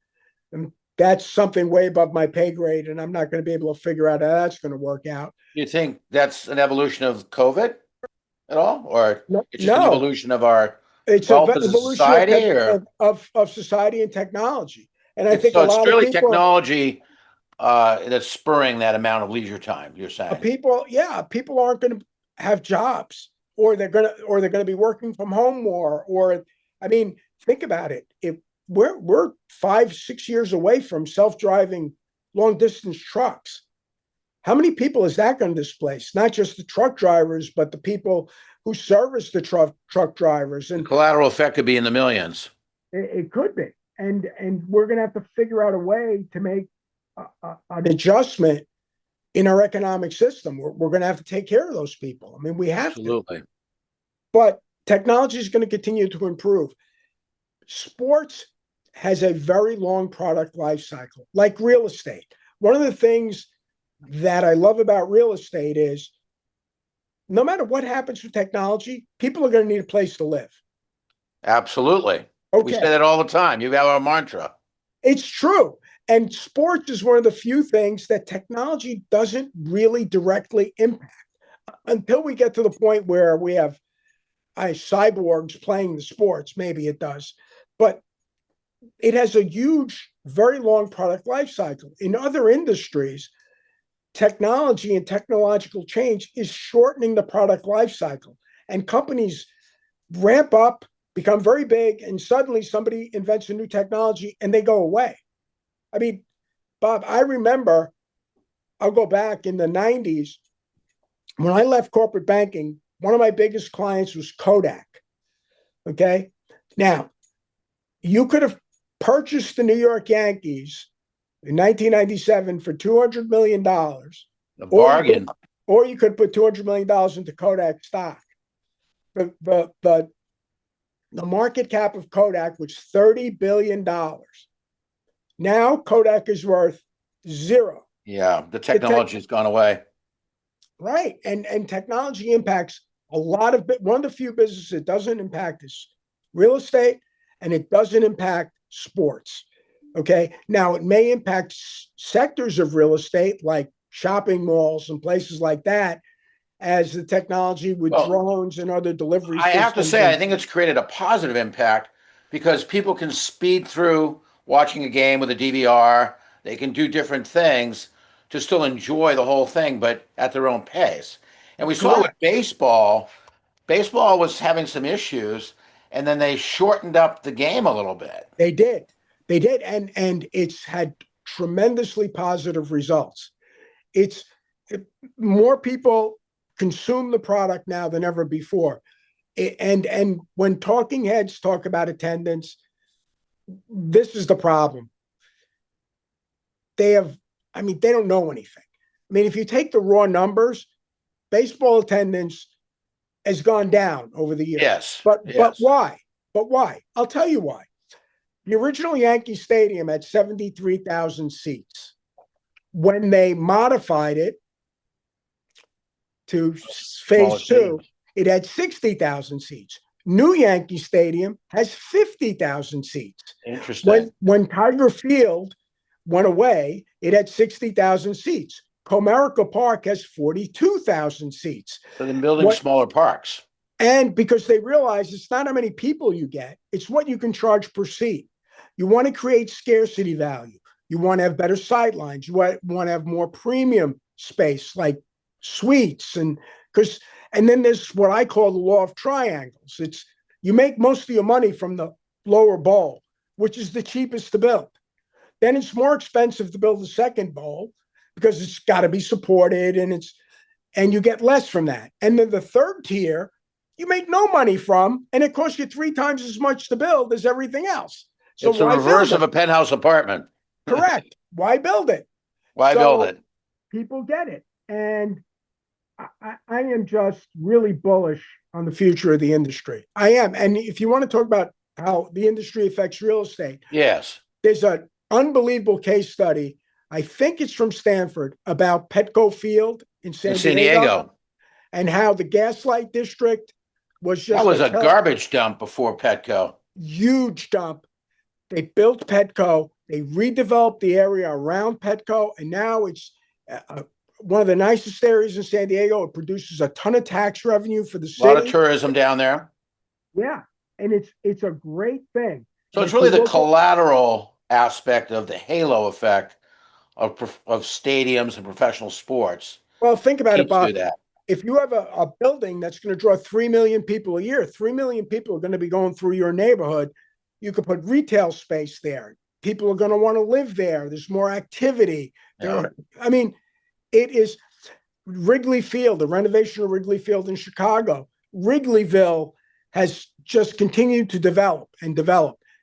And that's something way above my pay grade, and I'm not going to be able to figure out how that's going to work out. You think that's an evolution of COVID at all? Or it's just an No, evolution of our it's an wealth as a evolution of, society? Or of society and technology. And I it's think so a it's lot of really people technology that's spurring that amount of leisure time, you're saying? people aren't going to have jobs, or they're going to be working from home more. Or I mean, think about it. If we're 5-6 years away from self-driving long distance trucks, how many people is that going to displace? Not just the truck drivers, but the people who service the truck drivers. The And collateral effect could be in the millions. it could be. And we're going to have to figure out a way to make an adjustment in our economic system. We're going to have to take care of those people. I mean, we have to. Absolutely. But technology is going to continue to improve. Sports has a very long product life cycle, like real estate. One of the things that I love about real estate is no matter what happens with technology, people are going to need a place to live. Absolutely. We say Okay, that all the time. You have our mantra. it's true. And sports is one of the few things that technology doesn't really directly impact until we get to the point where we have cyborgs playing the sports. Maybe it does. But it has a huge, very long product life cycle. In other industries, technology and technological change is shortening the product life cycle. And companies ramp up, become very big, and suddenly somebody invents a new technology and they go away. I mean, Bob, I remember, I'll go back in the 90s when I left corporate banking. One of my biggest clients was Kodak. Okay. Now, you could have purchased the New York Yankees in 1997 for $200 million, A bargain. or you could put $200 million into Kodak stock. The market cap of Kodak was $30 billion. Now Kodak is worth zero. Yeah, the technology has gone away. Right. And technology impacts a lot of one of the few businesses it doesn't impact is real estate, and it doesn't impact sports. Okay. Now it may impact sectors of real estate like shopping malls and places like that, as the technology with drones and other delivery I systems. have to say, I think it's created a positive impact because people can speed through watching a game with a DVR. They can do different things to still enjoy the whole thing, but at their own pace. And we saw with baseball, baseball was having some issues, and then they shortened up the game a little bit. They did. They did. And it's had tremendously positive results. It's more people consume the product now than ever before. And when talking heads talk about attendance, this is the problem. They don't know anything. I mean, if you take the raw numbers, baseball attendance has gone down over the years. Yes. But yes. why? But why? I'll tell you why. The original Yankee Stadium had 73,000 seats. When they modified it to phase two, it had 60,000 seats. New Yankee Stadium has 50,000 seats. Interesting. When Tiger Field went away, it had 60,000 seats. Comerica Park has 42,000 seats. So they're building smaller parks. And because they realize it's not how many people you get, it's what you can charge per seat. You want to create scarcity value. You want to have better sidelines. You want to have more premium space like suites. And then there's what I call the law of triangles. It's you make most of your money from the lower bowl, which is the cheapest to build. Then it's more expensive to build the second bowl because it's got to be supported, and you get less from that. And then the third tier, you make no money from, and it costs you 3 times as much to build as everything else. So It's the why reverse build of it? a penthouse apartment. Correct. Why build it? Why build So it? people get it. And I am just really bullish on the future of the industry. I am. And if you want to talk about how the industry affects real estate, Yes. there's an unbelievable case study. I think it's from Stanford about Petco Field in In San San Diego, Diego. and how the Gaslight District was That just was a a garbage dump before Petco. huge dump. They built Petco. They redeveloped the area around Petco, and now it's one of the nicest areas in San Diego. It produces a ton of tax revenue for the A lot of city. tourism down there. Yeah, and it's a great thing. So And it's really the look at, collateral aspect of the halo effect of stadiums and professional sports well, think about it, keeps you Bob. that. If you have a building that's going to draw 3 million people a year, 3 million people are going to be going through your neighborhood. You could put retail space there. People are going to want to live there. There's more activity. Yeah. I mean, it is Wrigley Field, the renovation of Wrigley Field in Chicago. Wrigleyville has just continued to develop, and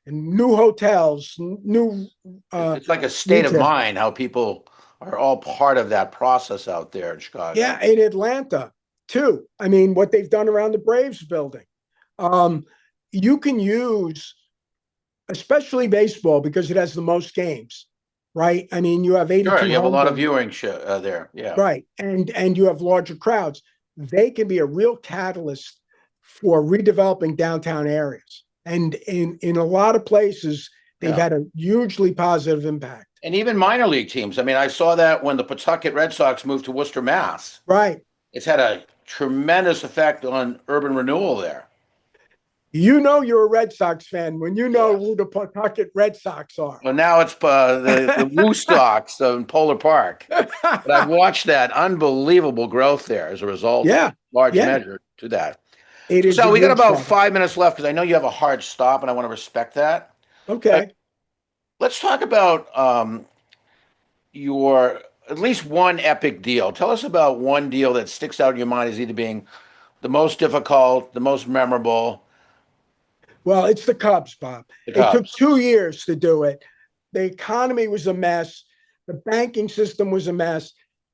new hotels, new It's like a state of retail. mind how people are all part of that process out there in Chicago. Yeah, in Atlanta too. I mean, what they've done around the Braves building. Um, you can use, especially baseball, because it has the most games, right? I mean, you have Sure, 82 you have a home lot of games, viewing there. Yeah. right? And you have larger crowds. They can be a real catalyst for redeveloping downtown areas. And in a lot of places, they've Yeah. had a hugely positive impact. And even minor league teams. I mean, I saw that when the Pawtucket Red Sox moved to Worcester, Mass. Right. It's had a tremendous effect on urban renewal there. You know you're a Red Sox fan when you know Yes. who the Pawtucket Red Sox are. Well, now it's the Woo Stocks in Polar Park. But I've watched that unbelievable growth there as a result, Yeah, large yeah, measure to that. it is So a we got huge about problem. 5 minutes left because I know you have a hard stop and I want to respect that. But Okay. let's talk about your at least one epic deal. Tell us about one deal that sticks out in your mind as either being the most difficult, the most memorable. Well, it's the Cubs, Bob. The It took Cubs. 2 years to do it. The economy was a mess. The banking system was a mess.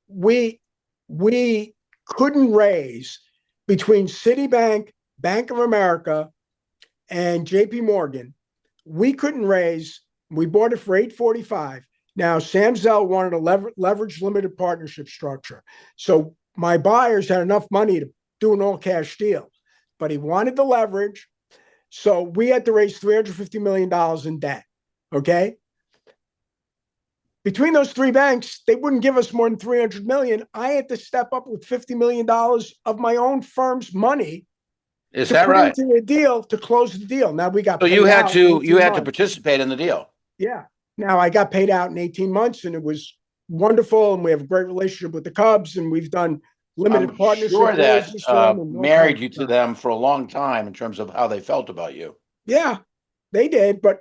We we couldn't raise between Citibank, Bank of America, and JP Morgan. We couldn't raise. We bought it for 845. Now Sam Zell wanted a leverage limited partnership structure. So my buyers had enough money to do an all cash deal, but he wanted the leverage. So we had to raise $350 million in debt. Okay. Between those 3 banks, they wouldn't give us more than 300 million. I had to step up with $50 million of my own firm's money Is to that put right? into a deal to close the deal. Now we got So you paid had out to in 18 months. participate in the deal. Yeah. Now I got paid out in 18 months and it was wonderful. And we have a great relationship with the Cubs and we've done limited I'm partnership sure that raises for them and all married kinds you of to stuff. them for a long time in terms of how they felt about you. Yeah, they did. But,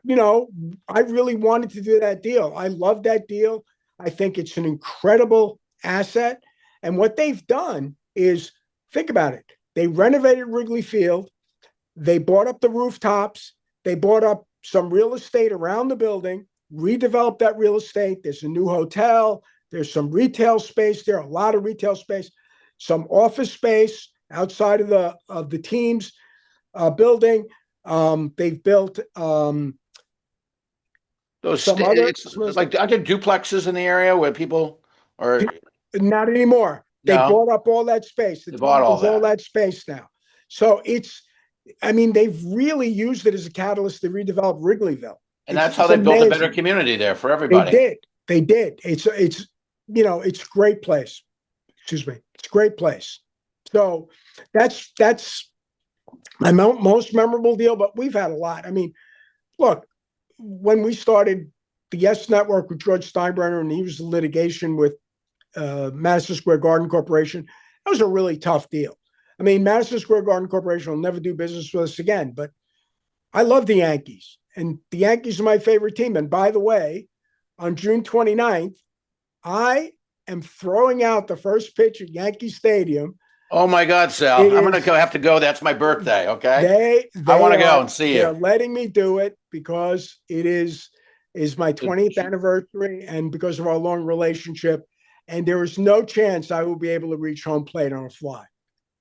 I really wanted to do that deal. I love that deal. I think it's an incredible asset. And what they've done is think about it. They renovated Wrigley Field. They bought up the rooftops. They bought up some real estate around the building, redeveloped that real estate. There's a new hotel. There's some retail space there, a lot of retail space, some office space outside of the team's building. They've built Those some other. it's like aren't there duplexes in the area where people are Not anymore. They no, bought up all that space. The they bought team all owns all that. that space now. So I mean, they've really used it as a catalyst to redevelop Wrigleyville. And that's how It's they built a better amazing. community there for They everybody. did. They did. It's a great place. Excuse me. It's a great place. So that's my most memorable deal, but we've had a lot. I mean, look, when we started the Yes Network with George Steinbrenner and he was in litigation with Madison Square Garden Corporation, that was a really tough deal. I mean, Madison Square Garden Corporation will never do business with us again, but I love the Yankees, and the Yankees are my favorite team. And by the way, on June 29th, I am throwing out the first pitch at Yankee Stadium. Oh my God, Sal! It I'm gonna is go. Have to go. That's my birthday. Okay, they I want they to go are and see they are you. letting me do it because it is my 20th anniversary and because of our long relationship. And there is no chance I will be able to reach home plate on a fly.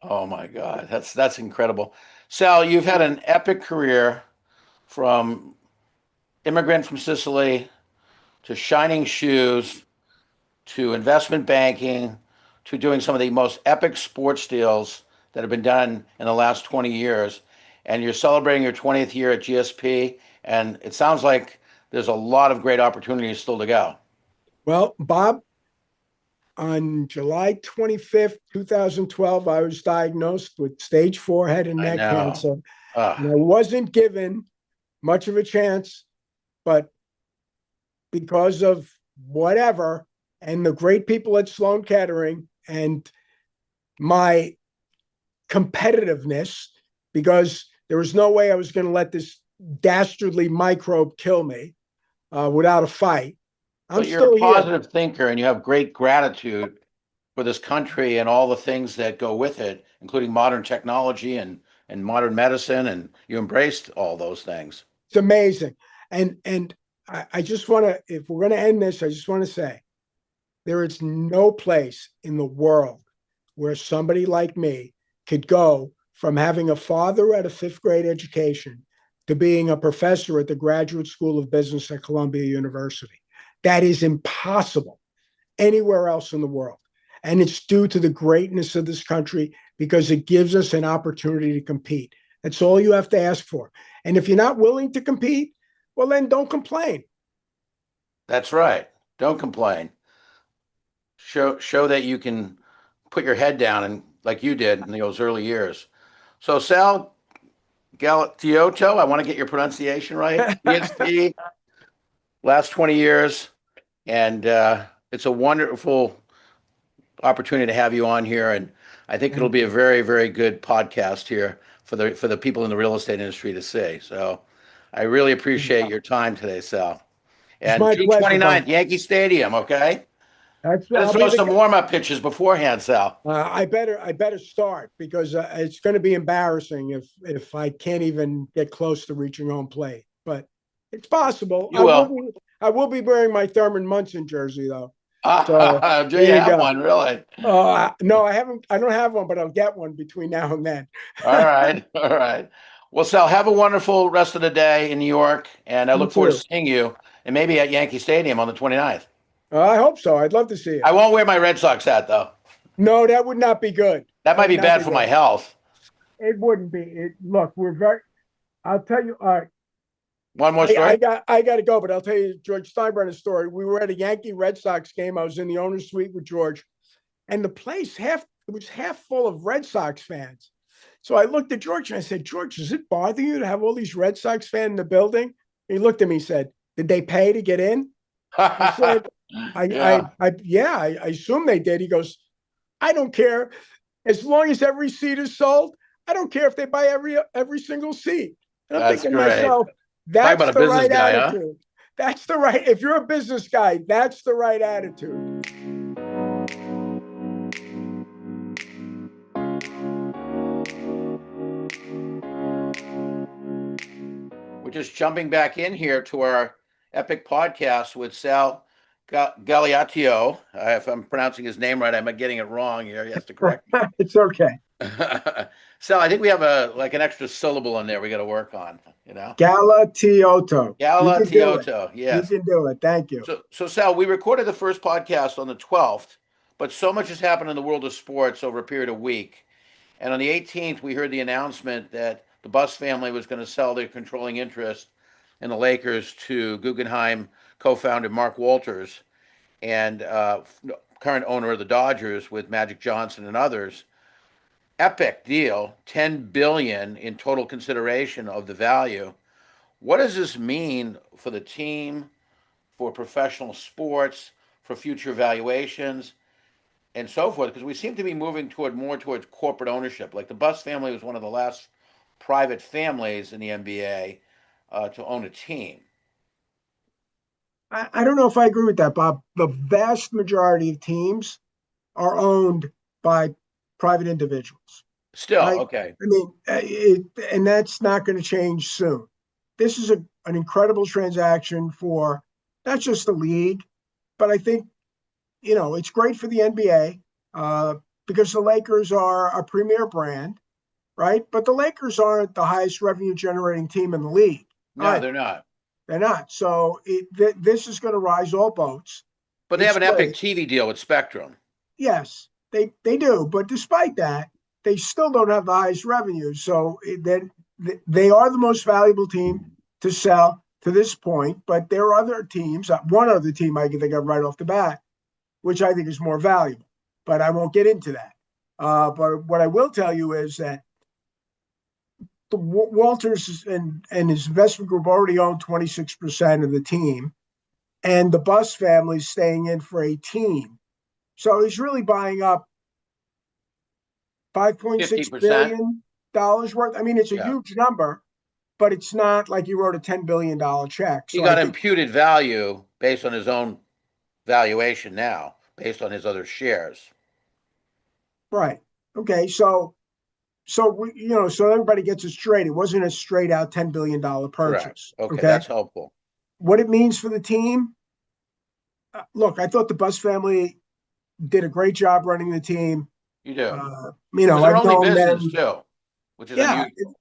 Oh my God, that's incredible, Sal. You've had an epic career from immigrant from Sicily to shining shoes to investment banking to doing some of the most epic sports deals that have been done in the last 20 years. And you're celebrating your 20th year at GSP. And it sounds like there's a lot of great opportunities still to go. Well, Bob, on July 25th, 2012, I was diagnosed with stage 4 head and I neck know. cancer. And Ah, I wasn't given much of a chance, but because of whatever and the great people at Sloan Kettering and my competitiveness, because there was no way I was going to let this dastardly microbe kill me without a fight. I'm but you're a still here. positive thinker and you have great gratitude for this country and all the things that go with it, including modern technology and modern medicine. And you embraced all those things. It's amazing. And I just want to, if we're going to end this, I just want to say there is no place in the world where somebody like me could go from having a father at a fifth grade education to being a professor at the Graduate School of Business at Columbia University. That is impossible anywhere else in the world. And it's due to the greatness of this country because it gives us an opportunity to compete. That's all you have to ask for. And if you're not willing to compete, well, then don't complain. That's right. Don't complain. Show that you can put your head down and like you did in those early years. So Sal Galatioto, I want to get your pronunciation right. ESP, last 20 years, and it's a wonderful opportunity to have you on here, and I think it'll Thank be a you. very, very good podcast here for the people in the real estate industry to see. So I really appreciate your time today, Sal. It's And my June pleasure, Bob. 29th, Yankee Stadium, okay? That's Let us I'll be throw some the. warm-up pitches beforehand, Sal. I better start because it's going to be embarrassing if I can't even get close to reaching home plate. But it's possible. You will. I will be wearing my Thurman Munson jersey though. So Do you there you have go. one, really? No, I haven't. I don't have one, but I'll get one between now and then. All right. All right. Well, Sal, have a wonderful rest of the day in New York, and I You look forward to too. seeing you and maybe at Yankee Stadium on the 29th. I hope so. I'd love to see I it. won't wear my Red Sox hat, though. No, that would not be good. That That might would be not bad be for my good. health. It wouldn't be. Look, we're very. I'll tell you. All right. One more I story. got to go, but I'll tell you George Steinbrenner's story. We were at a Yankee Red Sox game. I was in the owner's suite with George, and the place it was half full of Red Sox fans. So I looked at George and I said, George, does it bother you to have all these Red Sox fans in the building? He looked at me and said, did they pay to get in? I said, Yeah, yeah, I assume they did. He goes, I don't care. As long as every seat is sold, I don't care if they buy every single seat. And I'm that's thinking to great. myself, Talk that's about a the business right guy, huh? attitude. That's the right. If you're a business guy, that's the right attitude. We're just jumping back in here to our epic podcast with Sal Gagliatio. If I'm pronouncing his name right, I'm getting it wrong here. He has to correct me. It's okay. Sal, I think we have an extra syllable in there we got to work on, you know? Galatioto. You can do it. Galatioto, You yes. can do it. Thank you. So Sal, we recorded the first podcast on the 12th, but so much has happened in the world of sports over a period of a week. And on the 18th, we heard the announcement that the Buss family was going to sell their controlling interest in the Lakers to Guggenheim co-founder Mark Walters and current owner of the Dodgers with Magic Johnson and others. Epic deal, 10 billion in total consideration of the value. What does this mean for the team, for professional sports, for future valuations, and so forth? Because we seem to be moving more towards corporate ownership. Like the Buss family was one of the last private families in the NBA to own a team. I don't know if I agree with that, Bob. The vast majority of teams are owned by private individuals, Still, right? okay. I mean, and that's not going to change soon. This is an incredible transaction for not just the league, but I think, it's great for the NBA because the Lakers are a premier brand, right? But the Lakers aren't the highest revenue generating team in the league No, either. they're not. They're not. So this is going to rise all boats. But they have It's an epic great. TV deal with Spectrum. Yes, they do. But despite that, they still don't have the highest revenues. So then they are the most valuable team to sell to this point. But there are other teams. One other team I can think of right off the bat, which I think is more valuable. But I won't get into that. But what I will tell you is that the Walters and his investment group already own 26% of the team, and the Buss family is staying in for 18. So he's really buying up 5.6 50%. billion worth. I mean, it's a Yeah. huge number, but it's not like he wrote a $10 billion check. He So I got think imputed value based on his own valuation now, based on his other shares. right. Okay, so everybody gets it straight. It wasn't a straight out $10 billion Correct. purchase. Okay, Okay, that's helpful. what it means for the team. Look, I thought the Buss family did a great job running the team. You do. It was their I've only known business them. too, which is Yeah, unusual.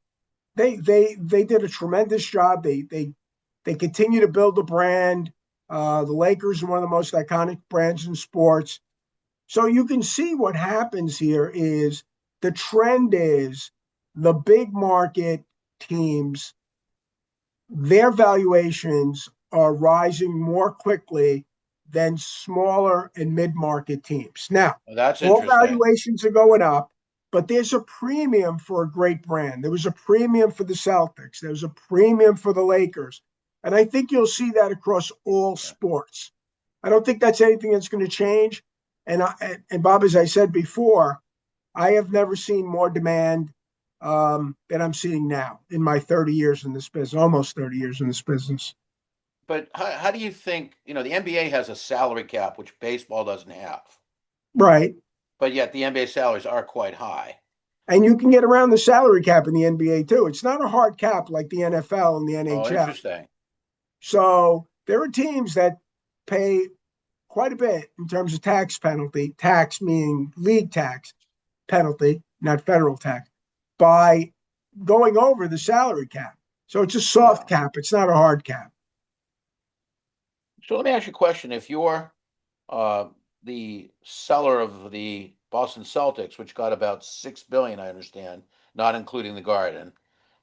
they did a tremendous job. They continue to build the brand. The Lakers are one of the most iconic brands in sports. So you can see what happens here is the trend is the big market teams, their valuations are rising more quickly than smaller and mid-market teams. Now, Well, that's all interesting. valuations are going up, but there's a premium for a great brand. There was a premium for the Celtics. There was a premium for the Lakers. And I think you'll see that across all Yeah. sports. I don't think that's anything that's going to change. And Bob, as I said before, I have never seen more demand than I'm seeing now in my 30 years in this business, almost 30 years in this business. But how do you think, the NBA has a salary cap, which baseball doesn't have, Right. but yet the NBA salaries are quite high. And you can get around the salary cap in the NBA too. It's not a hard cap like the NFL and the Oh, NHL. interesting. So there are teams that pay quite a bit in terms of tax meaning league tax penalty, not federal tax, by going over the salary cap. So it's a soft Yeah. cap. It's not a hard cap. So let me ask you a question. If you're uh, the seller of the Boston Celtics, which got about 6 billion, I understand, not including the Garden,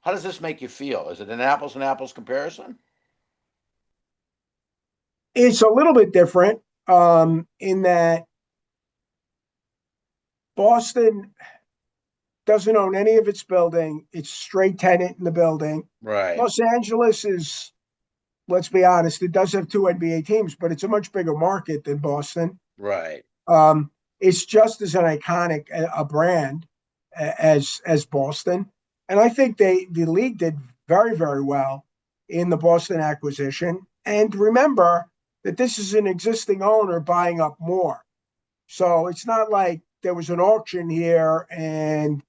how does this make you feel? Is it an apples and apples comparison? It's a little bit different in that Boston doesn't own any of its building. It's straight tenant in the building. Right, Los Angeles is, let's be honest, it does have two NBA teams, but it's a much bigger market than Boston. right. It's just as an iconic a brand as Boston, and I think the league did very very well in the Boston acquisition. And remember that this is an existing owner buying up more, so it's not like there was an auction here and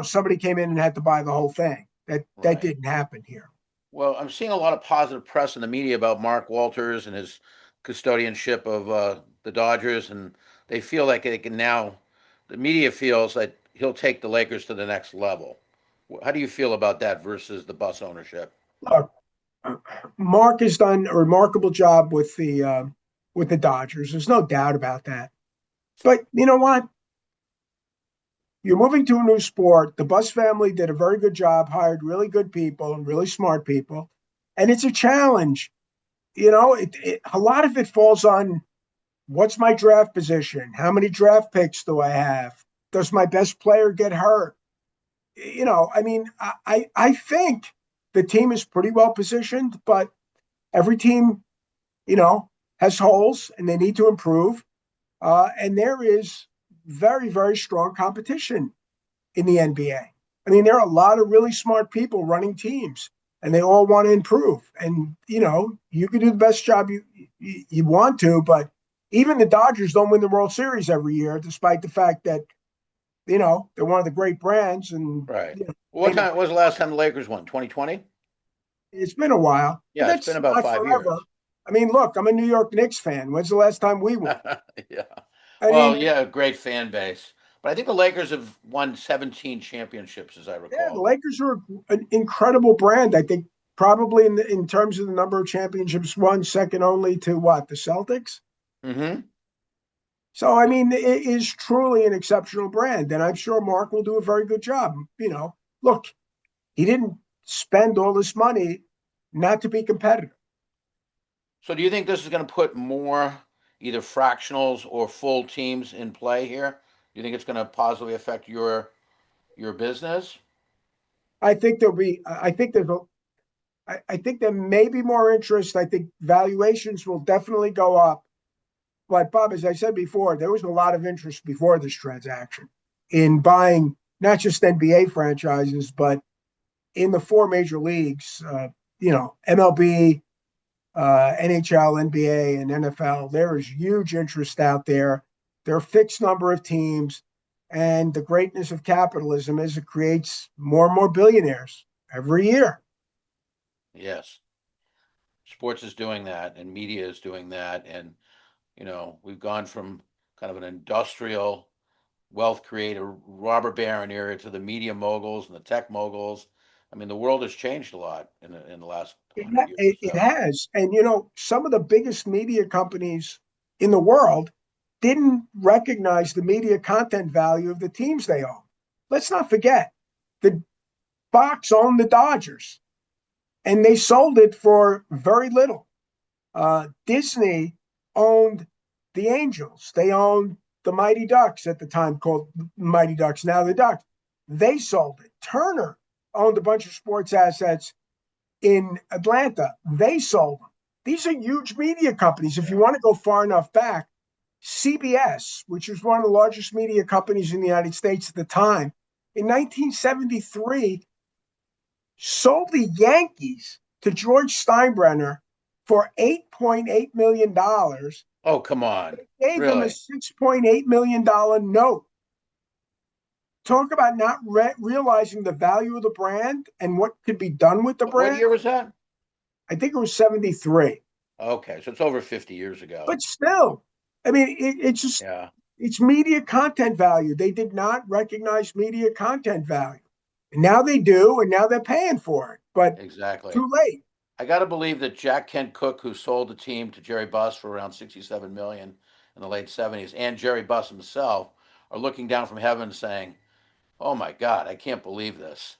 somebody came in and had to buy the whole thing. That Right. didn't happen here. Well, I'm seeing a lot of positive press in the media about Mark Walters and his custodianship of the Dodgers, and they feel like they can now. The media feels that he'll take the Lakers to the next level. How do you feel about that versus the bus ownership? Look, Mark has done a remarkable job with the Dodgers. There's no doubt about that. But you know what? You're moving to a new sport. The Buss family did a very good job, hired really good people and really smart people, and it's a challenge. A lot of it falls on what's my draft position? How many draft picks do I have? Does my best player get hurt? I mean, I think the team is pretty well positioned, but every team, you know, has holes and they need to improve. And there is very, very strong competition in the NBA. I mean, there are a lot of really smart people running teams. and they all want to improve. And you can do the best job you want to, but even the Dodgers don't win the World Series every year, despite the fact that they're one of the great brands. And Right. What time was the last time the Lakers won? 2020? it's been a while, but Yeah, it's been that's about not 5 years. forever. I mean, look, I'm a New York Knicks fan. When's the last time we won? Yeah. I Well, mean, yeah, great fan base. But I think the Lakers have won 17 championships, as I yeah, the recall. Lakers are an incredible brand. I think probably in terms of the number of championships won, second only to what, the Celtics. Mm-hmm. So, I mean, it is truly an exceptional brand, and I'm sure Mark will do a very good job. Look, he didn't spend all this money not to be competitive. So do you think this is going to put more either fractionals or full teams in play here? Do you think it's going to positively affect your business? I think there'll be. I think there may be more interest. I think valuations will definitely go up. But Bob, as I said before, there was a lot of interest before this transaction in buying not just NBA franchises, but in the four major leagues. MLB, NHL, NBA, and NFL. There is huge interest out there. There are a fixed number of teams, and the greatness of capitalism is it creates more and more billionaires every year. Yes. Sports is doing that and media is doing that. And, we've gone from kind of an industrial wealth creator, robber baron era to the media moguls and the tech moguls. I mean, the world has changed a lot in the last 100 years or It so. has. And, some of the biggest media companies in the world didn't recognize the media content value of the teams they own. Let's not forget, the Fox owned the Dodgers and they sold it for very little. Disney owned the Angels. They owned the Mighty Ducks at the time, called Mighty Ducks, now the Ducks. They sold it. Turner owned a bunch of sports assets in Atlanta. They sold them. These are huge media companies. If you want to go far enough back, CBS, which was one of the largest media companies in the United States at the time, in 1973 sold the Yankees to George Steinbrenner for $8.8 million. Oh, come on. Gave him a Really? $6.8 million note. Talk about not realizing the value of the brand and what could be done with the What brand. year was that? I think it was 73. Okay, so it's over 50 years ago. But still, I mean, Yeah, it's media content value. They did not recognize media content value. And now they do, and now they're paying for it. But exactly. too late. I got to believe that Jack Kent Cooke, who sold the team to Jerry Buss for around 67 million in the late 70s, and Jerry Buss himself are looking down from heaven saying, "Oh my God, I can't believe this."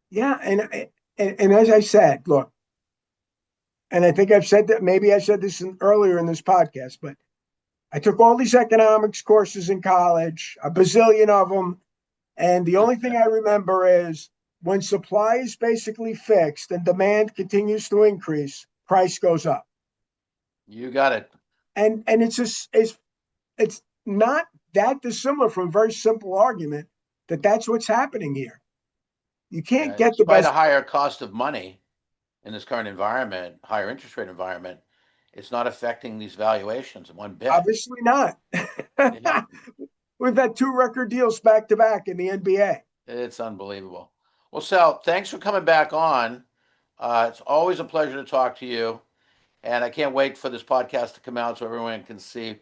Yeah, and as I said, look, and I think I've said that, maybe I said this earlier in this podcast, but I took all these economics courses in college, a bazillion of them, and the only thing I remember is when supply is basically fixed and demand continues to increase, price goes up. You got it. And it's not that dissimilar from a very simple argument that that's what's happening here. You can't Yeah, get the despite a best. higher cost of money in this current environment, higher interest rate environment, it's not affecting these valuations one bit. Obviously not. Yeah, We've had two record deals back to back in the NBA. it's unbelievable. Well, Sal, thanks for coming back on. It's always a pleasure to talk to you. And I can't wait for this podcast to come out so everyone can see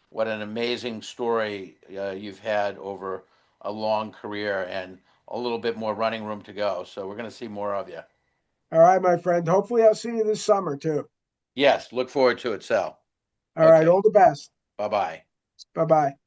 what an amazing story you've had over a long career and a little bit more running room to go. So we're going to see more of you. All right, my friend. Hopefully, I'll see you this summer too. Yes, look forward to it, Sal. All right, Okay, all the best. bye bye. Bye bye.